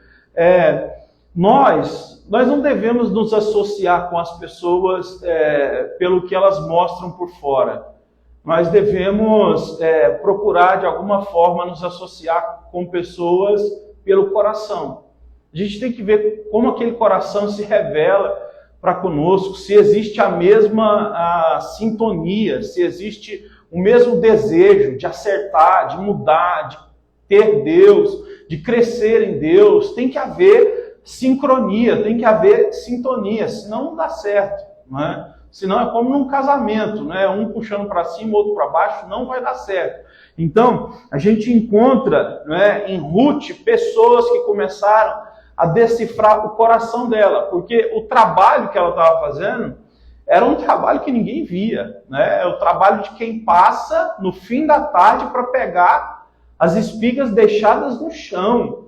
nós não devemos nos associar com as pessoas pelo que elas mostram por fora. Nós devemos procurar, de alguma forma, nos associar com pessoas pelo coração. A gente tem que ver como aquele coração se revela para conosco, se existe a mesma sintonia, se existe o mesmo desejo de acertar, de mudar, de ter Deus, de crescer em Deus. Tem que haver sincronia, tem que haver sintonia, senão não dá certo, não é? Senão é como num casamento, né? Um puxando para cima, outro para baixo, não vai dar certo. Então, a gente encontra, né, em Ruth pessoas que começaram a decifrar o coração dela, porque o trabalho que ela estava fazendo era um trabalho que ninguém via, né? É o trabalho de quem passa no fim da tarde para pegar as espigas deixadas no chão.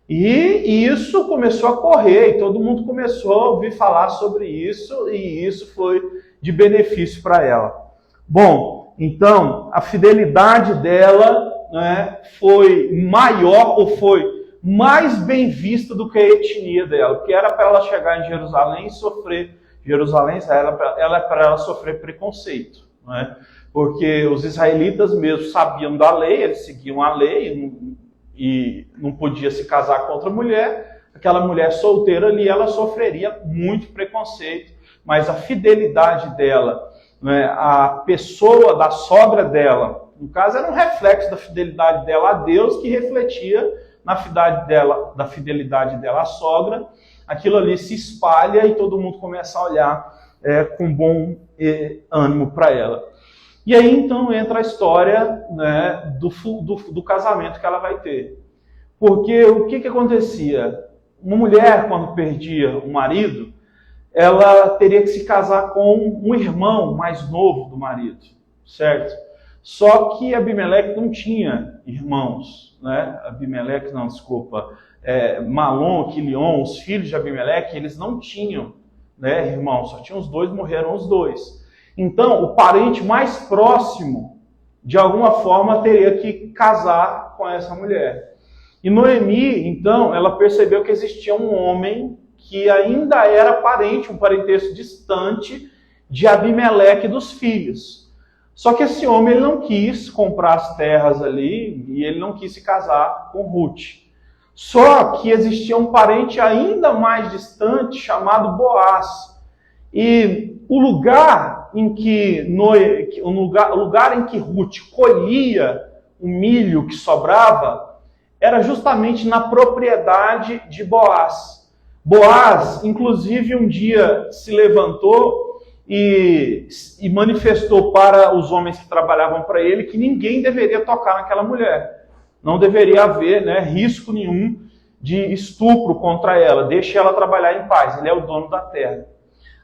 E isso começou a correr, e todo mundo começou a ouvir falar sobre isso, e isso foi de benefício para ela. Bom, então, a fidelidade dela, né, foi maior, ou foi mais bem vista do que a etnia dela, porque era para ela chegar em Jerusalém e sofrer. Jerusalém era para ela sofrer preconceito, não é? Porque os israelitas mesmo sabiam da lei, eles seguiam a lei e não podia se casar com outra mulher. Aquela mulher solteira ali, ela sofreria muito preconceito, mas a fidelidade dela, né, a pessoa da sogra dela, no caso era um reflexo da fidelidade dela a Deus, que refletia na fidelidade dela à sogra. Aquilo ali se espalha e todo mundo começa a olhar com bom ânimo para ela. E aí então entra a história, né, do casamento que ela vai ter. Porque o que acontecia? Uma mulher, quando perdia o marido, ela teria que se casar com um irmão mais novo do marido, certo? Só que Abimeleque não tinha irmãos, né? Malom, Quilion, os filhos de Abimeleque, eles não tinham, né, irmãos, só tinham os dois, morreram os dois. Então, o parente mais próximo, de alguma forma, teria que casar com essa mulher. E Noemi, então, ela percebeu que existia um homem que ainda era parente, um parentesco distante de Abimeleque e dos filhos. Só que esse homem, ele não quis comprar as terras ali e ele não quis se casar com Ruth. Só que existia um parente ainda mais distante chamado Boaz. E o lugar em que Ruth colhia o milho que sobrava era justamente na propriedade de Boaz. Boaz, inclusive, um dia se levantou e manifestou para os homens que trabalhavam para ele que ninguém deveria tocar naquela mulher. Não deveria haver, né, risco nenhum de estupro contra ela. Deixe ela trabalhar em paz. Ele é o dono da terra.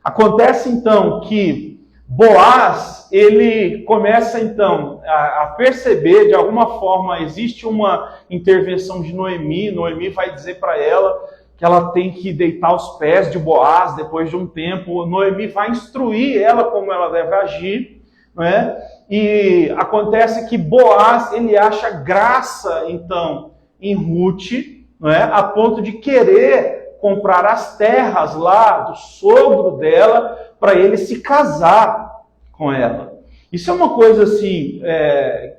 Acontece então que Boaz, ele começa então a perceber, de alguma forma, existe uma intervenção de Noemi. Noemi vai dizer para ela que ela tem que deitar aos pés de Boaz depois de um tempo. Noemi vai instruir ela como ela deve agir, não é? E acontece que Boaz, ele acha graça, então, em Ruth, não é? A ponto de querer comprar as terras lá do sogro dela para ele se casar com ela. Isso é uma coisa assim,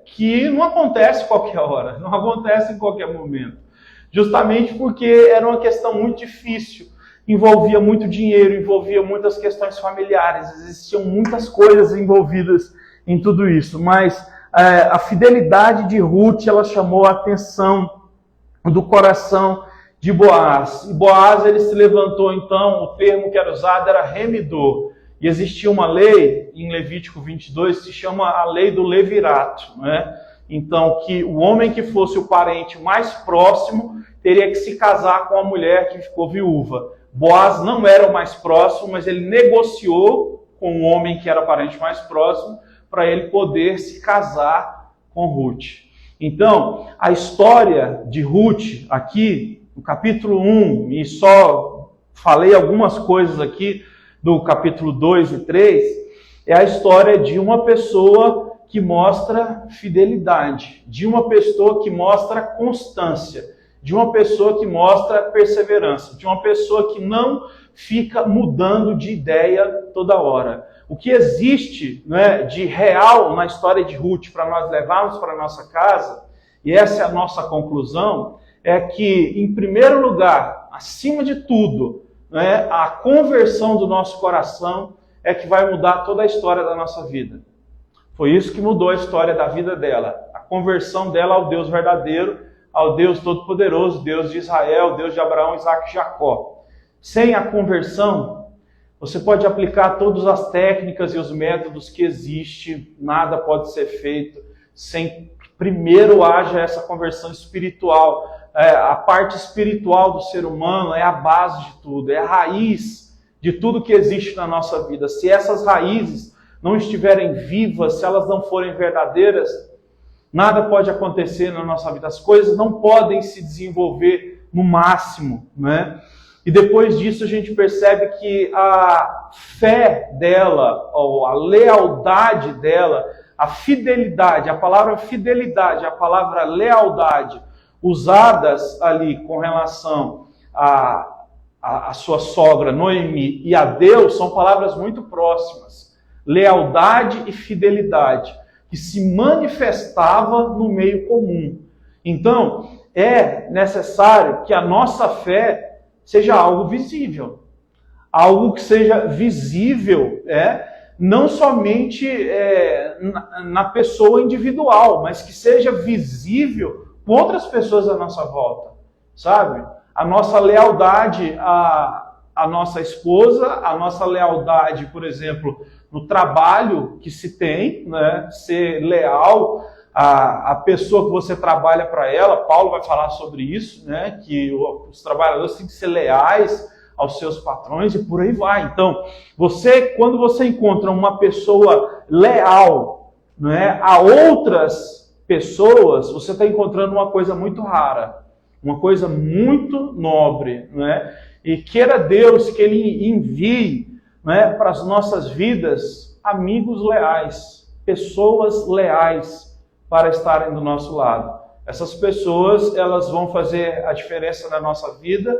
que não acontece qualquer hora, não acontece em qualquer momento. Justamente porque era uma questão muito difícil, envolvia muito dinheiro, envolvia muitas questões familiares, existiam muitas coisas envolvidas em tudo isso, mas a fidelidade de Ruth, ela chamou a atenção do coração de Boaz. E Boaz, ele se levantou então, o termo que era usado era remidor. e existia uma lei em Levítico 22 que se chama a lei do levirato, né? Então, que o homem que fosse o parente mais próximo teria que se casar com a mulher que ficou viúva. Boaz não era o mais próximo, mas ele negociou com o homem que era o parente mais próximo para ele poder se casar com Ruth. Então, a história de Ruth aqui, no capítulo 1, e só falei algumas coisas aqui do capítulo 2 e 3, é a história de uma pessoa que mostra fidelidade, de uma pessoa que mostra constância, de uma pessoa que mostra perseverança, de uma pessoa que não fica mudando de ideia toda hora. O que existe, né, de real na história de Ruth para nós levarmos para a nossa casa, e essa é a nossa conclusão, é que, em primeiro lugar, acima de tudo, né, a conversão do nosso coração é que vai mudar toda a história da nossa vida. Foi isso que mudou a história da vida dela. A conversão dela ao Deus verdadeiro, ao Deus Todo-Poderoso, Deus de Israel, Deus de Abraão, Isaac e Jacó. Sem a conversão, você pode aplicar todas as técnicas e os métodos que existem, nada pode ser feito sem primeiro haja essa conversão espiritual. A parte espiritual do ser humano é a base de tudo, é a raiz de tudo que existe na nossa vida. Se essas raízes não estiverem vivas, se elas não forem verdadeiras, nada pode acontecer na nossa vida. As coisas não podem se desenvolver no máximo, né? E depois disso a gente percebe que a fé dela, ou a lealdade dela, a fidelidade, a palavra fidelidade, a palavra lealdade, usadas ali com relação a sua sogra Noemi e a Deus, são palavras muito próximas. Lealdade e fidelidade, que se manifestava no meio comum. Então, é necessário que a nossa fé seja algo visível. Algo que seja visível, não somente na pessoa individual, mas que seja visível com outras pessoas à nossa volta, sabe? A nossa lealdade à nossa esposa, a nossa lealdade, por exemplo, no trabalho que se tem, né? Ser leal à pessoa que você trabalha para ela. Paulo vai falar sobre isso, né? Que os trabalhadores têm que ser leais aos seus patrões e por aí vai. Então, quando você encontra uma pessoa leal, né, a outras pessoas, você está encontrando uma coisa muito rara, uma coisa muito nobre, né? E queira Deus que Ele envie, né, para as nossas vidas amigos leais, pessoas leais para estarem do nosso lado. Essas pessoas, elas vão fazer a diferença na nossa vida,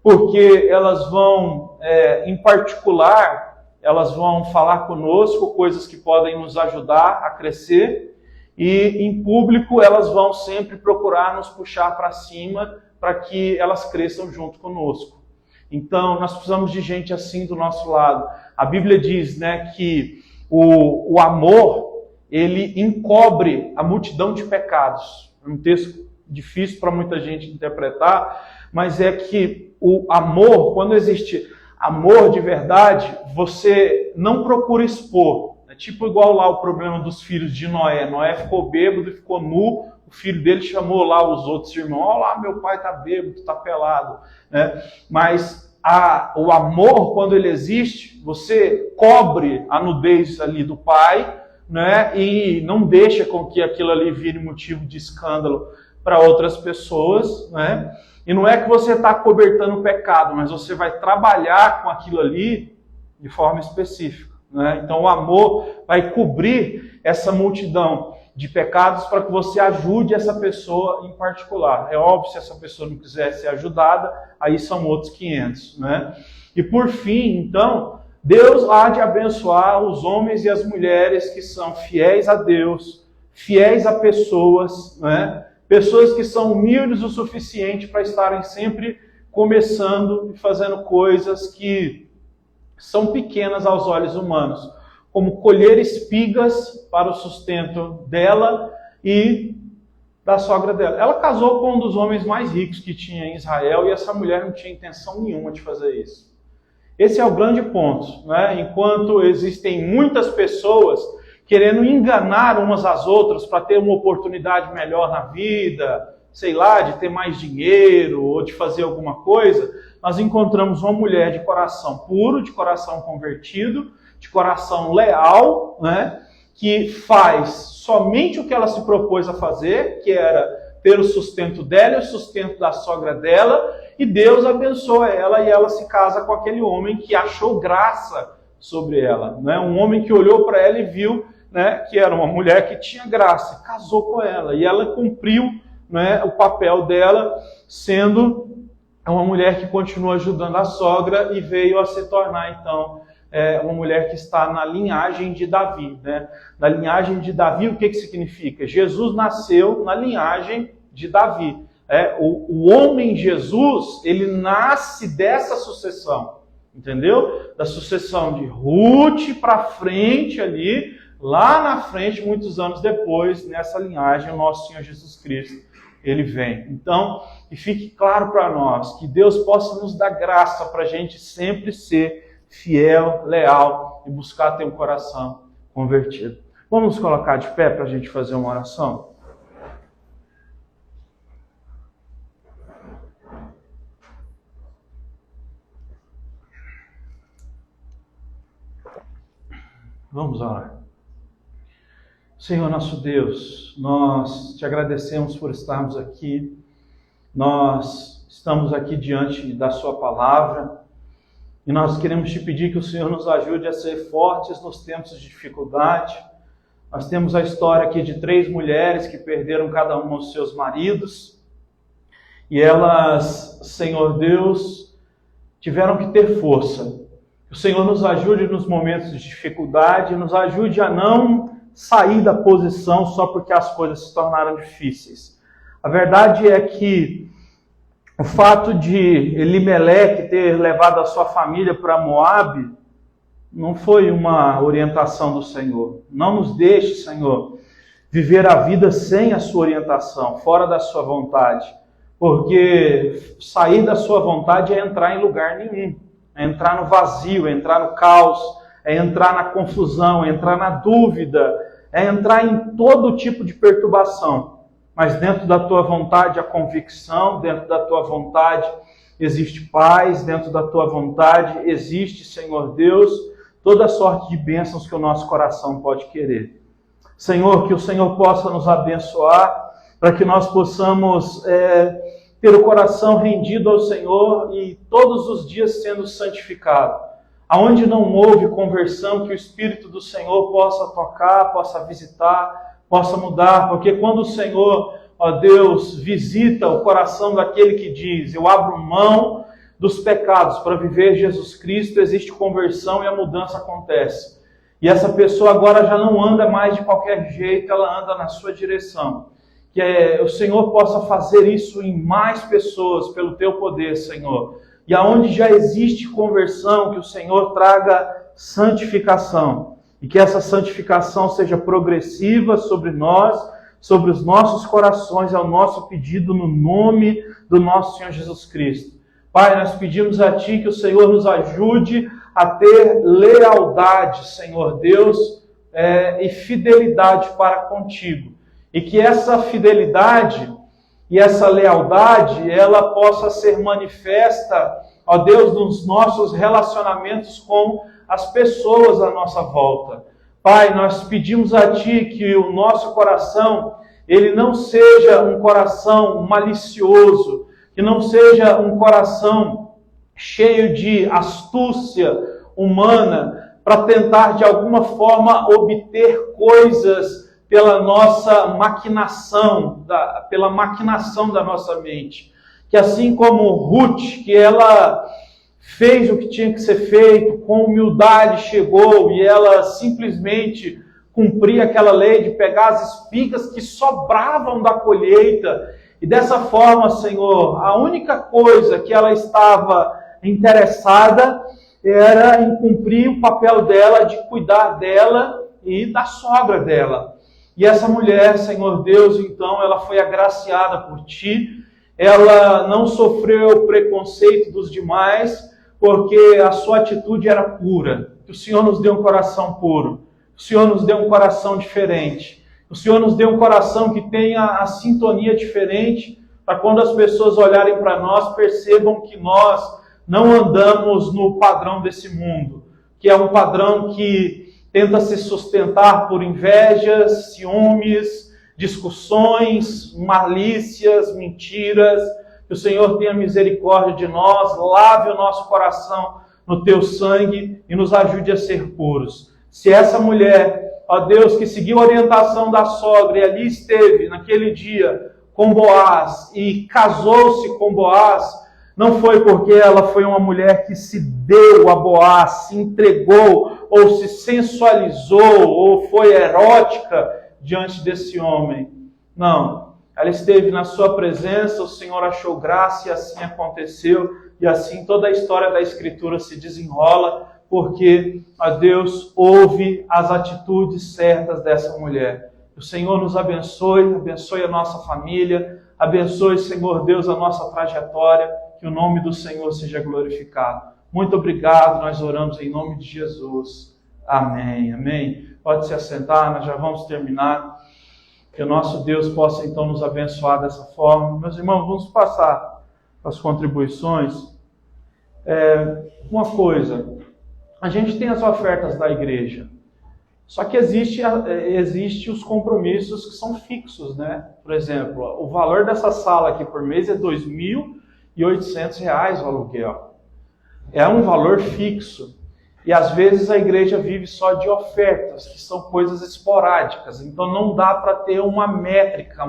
porque elas vão, em particular, elas vão falar conosco coisas que podem nos ajudar a crescer, e em público elas vão sempre procurar nos puxar para cima para que elas cresçam junto conosco. Então, nós precisamos de gente assim do nosso lado. A Bíblia diz, né, que o amor, ele encobre a multidão de pecados. É um texto difícil para muita gente interpretar, mas é que o amor, quando existe amor de verdade, você não procura expor. É tipo igual lá o problema dos filhos de Noé. Noé ficou bêbado e ficou nu, o filho dele chamou lá os outros irmãos. Olha lá, meu pai está bêbado, está pelado. Né? Mas o amor, quando ele existe, você cobre a nudez ali do pai, né? E não deixa com que aquilo ali vire motivo de escândalo para outras pessoas, né? E não é que você está cobertando o pecado, mas você vai trabalhar com aquilo ali de forma específica, né? Então o amor vai cobrir essa multidão de pecados para que você ajude essa pessoa em particular. É óbvio, se essa pessoa não quiser ser ajudada, aí são outros 500, né? E por fim, então, Deus há de abençoar os homens e as mulheres que são fiéis a Deus, fiéis a pessoas, né? Pessoas que são humildes o suficiente para estarem sempre começando e fazendo coisas que são pequenas aos olhos humanos, como colher espigas para o sustento dela e da sogra dela. Ela casou com um dos homens mais ricos que tinha em Israel e essa mulher não tinha intenção nenhuma de fazer isso. Esse é o grande ponto, né? Enquanto existem muitas pessoas querendo enganar umas às outras para ter uma oportunidade melhor na vida, sei lá, de ter mais dinheiro ou de fazer alguma coisa, nós encontramos uma mulher de coração puro, de coração convertido, de coração leal, né? Que faz somente o que ela se propôs a fazer, que era ter o sustento dela e o sustento da sogra dela, e Deus abençoa ela e ela se casa com aquele homem que achou graça sobre ela, né? Um homem que olhou para ela e viu, né, que era uma mulher que tinha graça, casou com ela e ela cumpriu, né, o papel dela sendo uma mulher que continua ajudando a sogra e veio a se tornar então uma mulher que está na linhagem de Davi, né? Na linhagem de Davi, o que significa? Jesus nasceu na linhagem de Davi. O homem Jesus, ele nasce dessa sucessão, entendeu? Da sucessão de Ruth para frente ali, lá na frente, muitos anos depois, nessa linhagem, o nosso Senhor Jesus Cristo, ele vem. Então, que fique claro para nós, que Deus possa nos dar graça para a gente sempre ser fiel, leal e buscar ter um coração convertido. Vamos nos colocar de pé para a gente fazer uma oração? Vamos orar. Senhor nosso Deus, nós te agradecemos por estarmos aqui. Nós estamos aqui diante da sua palavra e nós queremos te pedir que o Senhor nos ajude a ser fortes nos tempos de dificuldade. Nós temos a história aqui de 3 mulheres que perderam cada uma os seus maridos e elas, Senhor Deus, tiveram que ter força. Que o Senhor nos ajude nos momentos de dificuldade, nos ajude a não sair da posição só porque as coisas se tornaram difíceis. A verdade é que o fato de Elimeleque ter levado a sua família para Moabe não foi uma orientação do Senhor. Não nos deixe, Senhor, viver a vida sem a sua orientação, fora da sua vontade. Porque sair da sua vontade é entrar em lugar nenhum. É entrar no vazio, é entrar no caos, é entrar na confusão, é entrar na dúvida, é entrar em todo tipo de perturbação. Mas dentro da tua vontade a convicção, dentro da tua vontade existe paz, dentro da tua vontade existe, Senhor Deus, toda sorte de bênçãos que o nosso coração pode querer. Senhor, que o Senhor possa nos abençoar, para que nós possamos ter o coração rendido ao Senhor e todos os dias sendo santificado. Aonde não houve conversão, que o Espírito do Senhor possa tocar, possa visitar, possa mudar, porque quando o Senhor, ó Deus, visita o coração daquele que diz, eu abro mão dos pecados para viver Jesus Cristo, existe conversão e a mudança acontece. E essa pessoa agora já não anda mais de qualquer jeito, ela anda na sua direção. Que o Senhor possa fazer isso em mais pessoas pelo teu poder, Senhor. E aonde já existe conversão, que o Senhor traga santificação. E que essa santificação seja progressiva sobre nós, sobre os nossos corações, é o nosso pedido no nome do nosso Senhor Jesus Cristo. Pai, nós pedimos a Ti que o Senhor nos ajude a ter lealdade, Senhor Deus, e fidelidade para contigo. E que essa fidelidade e essa lealdade, ela possa ser manifesta, ó Deus, nos nossos relacionamentos com as pessoas à nossa volta. Pai, nós pedimos a Ti que o nosso coração, ele não seja um coração malicioso, que não seja um coração cheio de astúcia humana para tentar de alguma forma obter coisas pela nossa maquinação, pela maquinação da nossa mente. Que assim como Ruth, que ela fez o que tinha que ser feito, com humildade chegou e ela simplesmente cumpria aquela lei de pegar as espigas que sobravam da colheita. E dessa forma, Senhor, a única coisa que ela estava interessada era em cumprir o papel dela de cuidar dela e da sogra dela. E essa mulher, Senhor Deus, então, ela foi agraciada por Ti, ela não sofreu o preconceito dos demais, porque a sua atitude era pura, que o Senhor nos deu um coração puro, que o Senhor nos deu um coração diferente, que o Senhor nos deu um coração que tenha a sintonia diferente, para quando as pessoas olharem para nós, percebam que nós não andamos no padrão desse mundo, que é um padrão que tenta se sustentar por invejas, ciúmes, discussões, malícias, mentiras. Que o Senhor tenha misericórdia de nós, lave o nosso coração no teu sangue e nos ajude a ser puros. Se essa mulher, ó Deus, que seguiu a orientação da sogra e ali esteve naquele dia com Boaz e casou-se com Boaz, não foi porque ela foi uma mulher que se deu a Boaz, se entregou, ou se sensualizou, ou foi erótica diante desse homem. Não, ela esteve na sua presença, o Senhor achou graça e assim aconteceu, e assim toda a história da Escritura se desenrola, porque a Deus ouve as atitudes certas dessa mulher. O Senhor nos abençoe, abençoe a nossa família, abençoe, Senhor Deus, a nossa trajetória, que o nome do Senhor seja glorificado. Muito obrigado, nós oramos em nome de Jesus. Amém, amém. Pode se assentar, nós já vamos terminar. Que o nosso Deus possa então nos abençoar dessa forma. Meus irmãos, vamos passar as contribuições. Uma coisa, a gente tem as ofertas da igreja, só que existe os compromissos que são fixos, né? Por exemplo, o valor dessa sala aqui por mês é R$ 2.800 o aluguel. É um valor fixo. E às vezes a igreja vive só de ofertas, que são coisas esporádicas. Então não dá para ter uma métrica,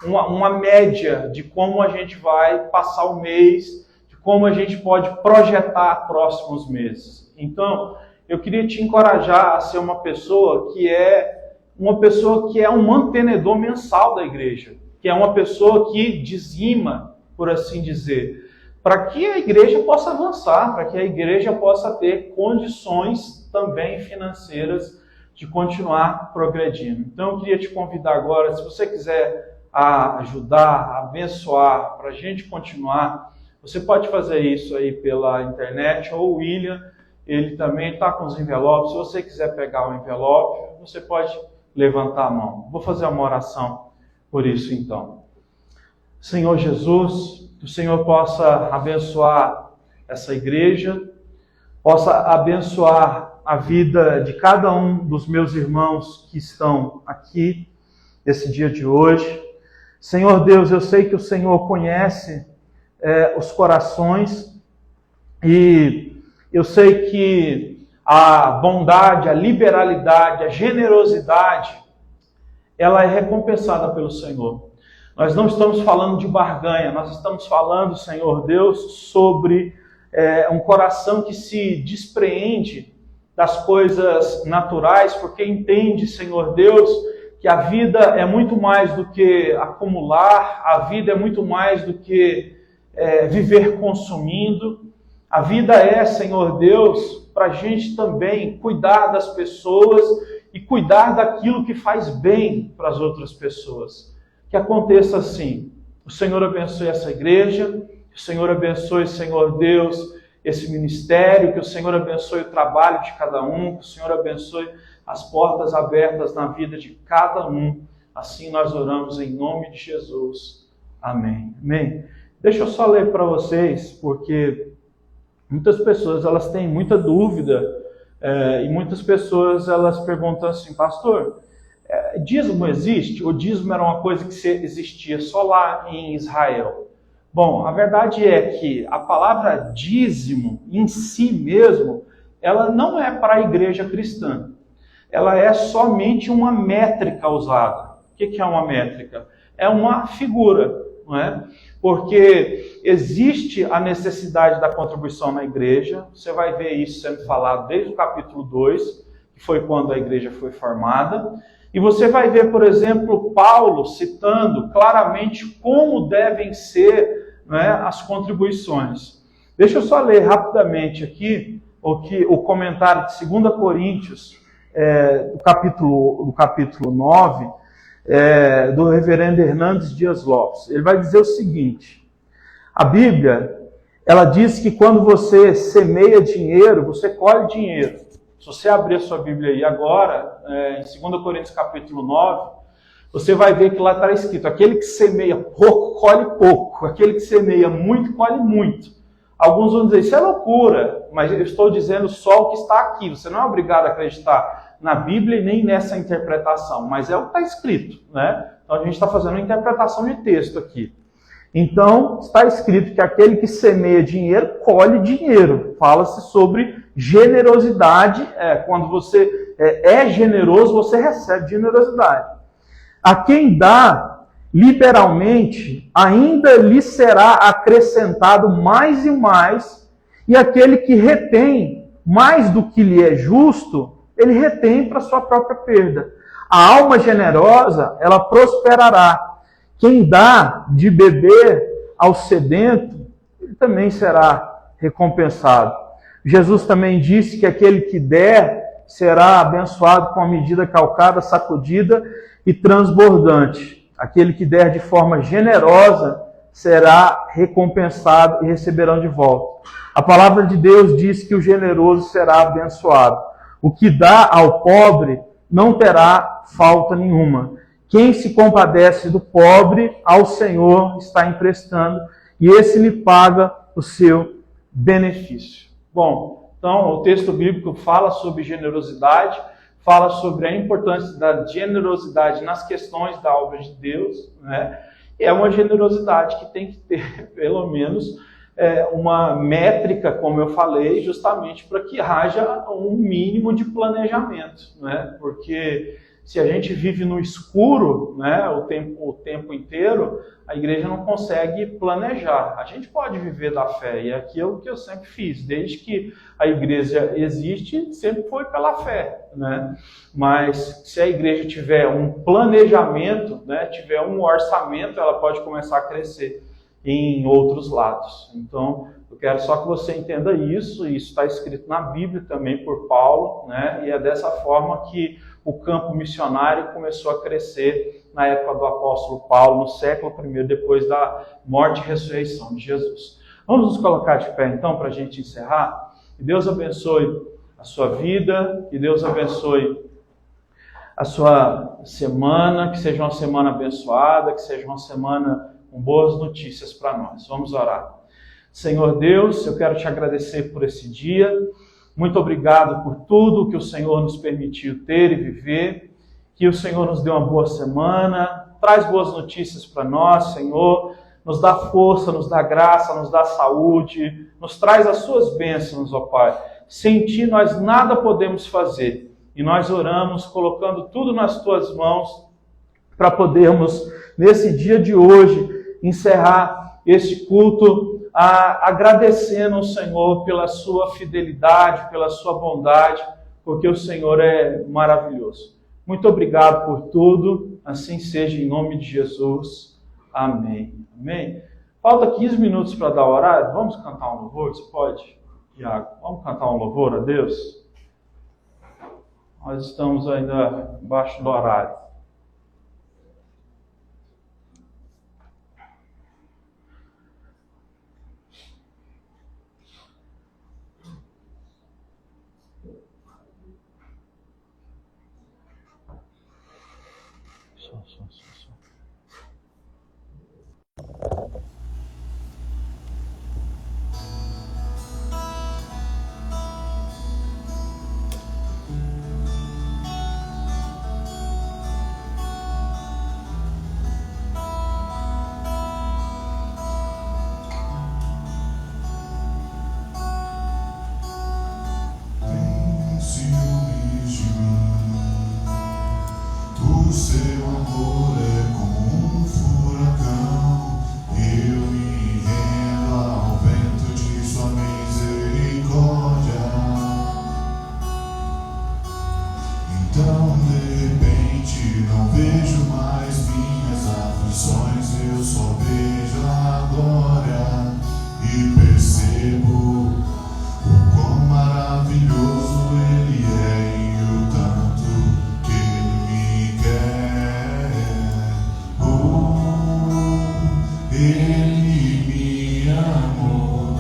uma média de como a gente vai passar o mês, de como a gente pode projetar próximos meses. Então, eu queria te encorajar a ser uma pessoa que é um mantenedor mensal da igreja, que é uma pessoa que dizima, por assim dizer, para que a igreja possa avançar, para que a igreja possa ter condições também financeiras de continuar progredindo. Então eu queria te convidar agora, se você quiser ajudar, abençoar, para a gente continuar, você pode fazer isso aí pela internet, ou o William, ele também está com os envelopes. Se você quiser pegar o envelope, você pode levantar a mão. Vou fazer uma oração por isso então. Senhor Jesus, que o Senhor possa abençoar essa igreja, possa abençoar a vida de cada um dos meus irmãos que estão aqui nesse dia de hoje. Senhor Deus, eu sei que o Senhor conhece os corações e eu sei que a bondade, a liberalidade, a generosidade, ela é recompensada pelo Senhor. Nós não estamos falando de barganha, nós estamos falando, Senhor Deus, sobre um coração que se despreende das coisas naturais, porque entende, Senhor Deus, que a vida é muito mais do que acumular, a vida é muito mais do que viver consumindo. A vida é, Senhor Deus, para a gente também cuidar das pessoas e cuidar daquilo que faz bem para as outras pessoas. Que aconteça assim. O Senhor abençoe essa igreja, que o Senhor abençoe, Senhor Deus, esse ministério, que o Senhor abençoe o trabalho de cada um, que o Senhor abençoe as portas abertas na vida de cada um. Assim nós oramos em nome de Jesus. Amém. Amém. Deixa eu só ler para vocês, porque muitas pessoas elas têm muita dúvida e muitas pessoas elas perguntam assim, pastor, dízimo existe? O dízimo era uma coisa que existia só lá em Israel. Bom, a verdade é que a palavra dízimo em si mesmo, ela não é para a igreja cristã. Ela é somente uma métrica usada. O que é uma métrica? É uma figura, não é? Porque existe a necessidade da contribuição na igreja. Você vai ver isso sendo falado desde o capítulo 2, que foi quando a igreja foi formada. E você vai ver, por exemplo, Paulo citando claramente como devem ser, né, as contribuições. Deixa eu só ler rapidamente aqui o comentário de 2 Coríntios, do capítulo 9, do reverendo Hernandes Dias Lopes. Ele vai dizer o seguinte: a Bíblia, ela diz que quando você semeia dinheiro, você colhe dinheiro. Se você abrir a sua Bíblia aí agora, em 2 Coríntios capítulo 9, você vai ver que lá está escrito: aquele que semeia pouco, colhe pouco. Aquele que semeia muito, colhe muito. Alguns vão dizer, isso é loucura, mas eu estou dizendo só o que está aqui. Você não é obrigado a acreditar na Bíblia e nem nessa interpretação, mas é o que está escrito, né? Então a gente está fazendo uma interpretação de texto aqui. Então, está escrito que aquele que semeia dinheiro, colhe dinheiro. Fala-se sobre generosidade. Quando você é generoso, você recebe generosidade. A quem dá liberalmente, ainda lhe será acrescentado mais e mais, e aquele que retém mais do que lhe é justo, ele retém para sua própria perda. A alma generosa, ela prosperará. Quem dá de beber ao sedento, ele também será recompensado. Jesus também disse que aquele que der será abençoado com a medida calcada, sacudida e transbordante. Aquele que der de forma generosa será recompensado e receberão de volta. A palavra de Deus diz que o generoso será abençoado. O que dá ao pobre não terá falta nenhuma. Quem se compadece do pobre, ao Senhor está emprestando, e esse lhe paga o seu benefício. Bom, então o texto bíblico fala sobre generosidade, fala sobre a importância da generosidade nas questões da obra de Deus, né? É uma generosidade que tem que ter, pelo menos, uma métrica, como eu falei, justamente para que haja um mínimo de planejamento, né? Porque se a gente vive no escuro, né, o tempo inteiro, a igreja não consegue planejar. A gente pode viver da fé, e é aquilo que eu sempre fiz. Desde que a igreja existe, sempre foi pela fé, né? Mas se a igreja tiver um planejamento, né, tiver um orçamento, ela pode começar a crescer em outros lados. Então, eu quero só que você entenda isso. Isso está escrito na Bíblia também por Paulo, né? E é dessa forma que o campo missionário começou a crescer na época do apóstolo Paulo, no século I, depois da morte e ressurreição de Jesus. Vamos nos colocar de pé então para a gente encerrar? Que Deus abençoe a sua vida, que Deus abençoe a sua semana, que seja uma semana abençoada, que seja uma semana com boas notícias para nós. Vamos orar. Senhor Deus, eu quero te agradecer por esse dia. Muito obrigado por tudo que o Senhor nos permitiu ter e viver. Que o Senhor nos dê uma boa semana. Traz boas notícias para nós, Senhor. Nos dá força, nos dá graça, nos dá saúde. Nos traz as suas bênçãos, ó Pai. Sem ti nós nada podemos fazer. E nós oramos colocando tudo nas tuas mãos para podermos, nesse dia de hoje, encerrar este culto agradecendo ao Senhor pela sua fidelidade, pela sua bondade, porque o Senhor é maravilhoso. Muito obrigado por tudo, assim seja em nome de Jesus. Amém. Amém. Falta 15 minutos para dar o horário, vamos cantar um louvor? Você pode, Iago? Vamos cantar um louvor a Deus? Nós estamos ainda abaixo do horário. Ele me amou.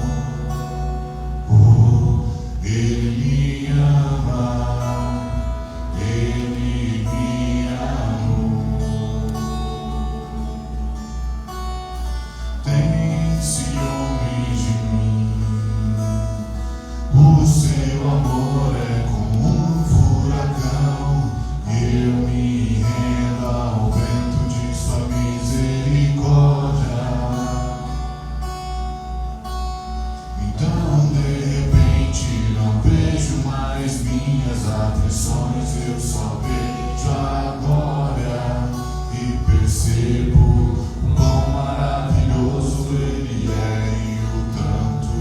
minhas aflições, eu só vejo a glória e percebo o quão maravilhoso Ele é e o tanto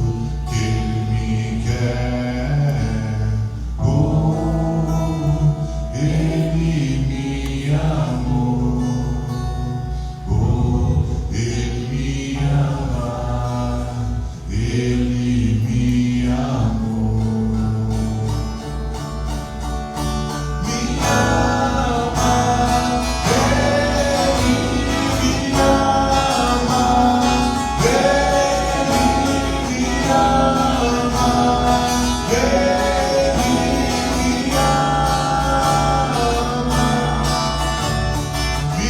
que Ele me quer. Oh, Ele me amou. Oh, Ele me ama. Ele me amou. Me ama. Ele me ama. Ele me ama. Ele me ama. Me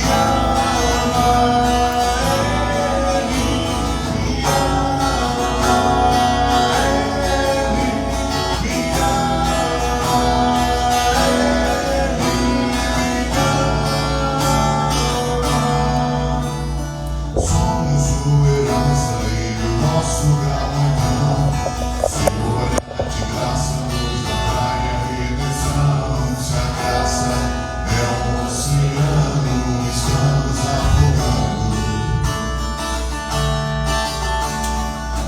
somos o herança e o nosso galardão. Senhor, de graça nos atrai a redenção. Se a graça é um oceano, estamos afogando.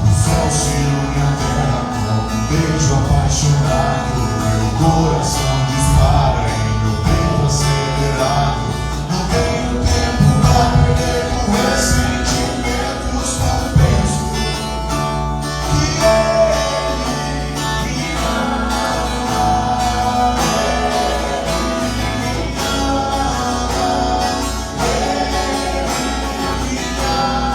O céu se une à terra com um beijo apaixonado. Meu coração dispara em meu peito acelerado. Não tenho tempo pra perder com ressentimentos, quando penso que Ele me ama. Ele me ama. Ele me ama.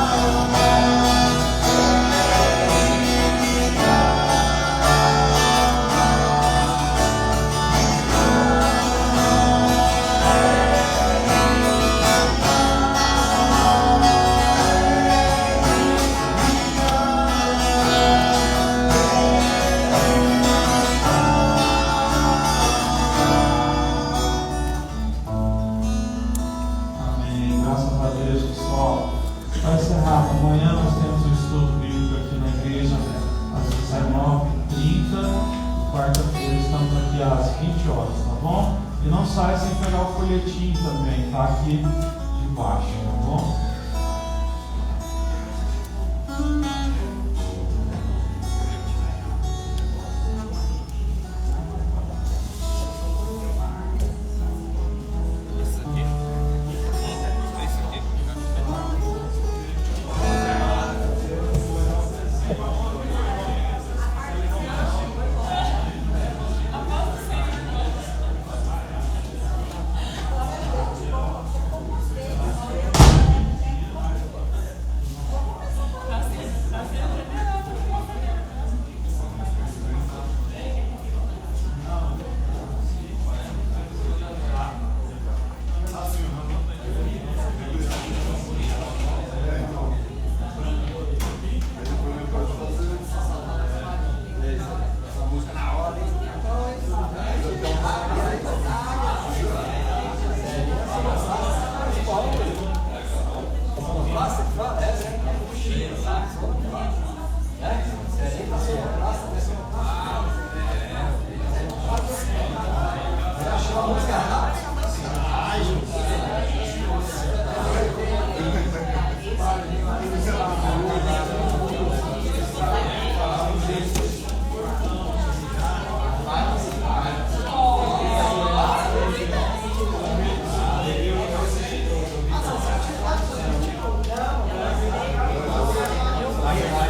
Amém. Graças a Deus, pessoal. Para encerrar, amanhã nós temos um estudo bíblico aqui na igreja, às 19h30. Quarta-feira estamos aqui às 20 horas, tá bom? E não sai sem pegar o folhetim também, tá aqui debaixo, tá bom? Vai.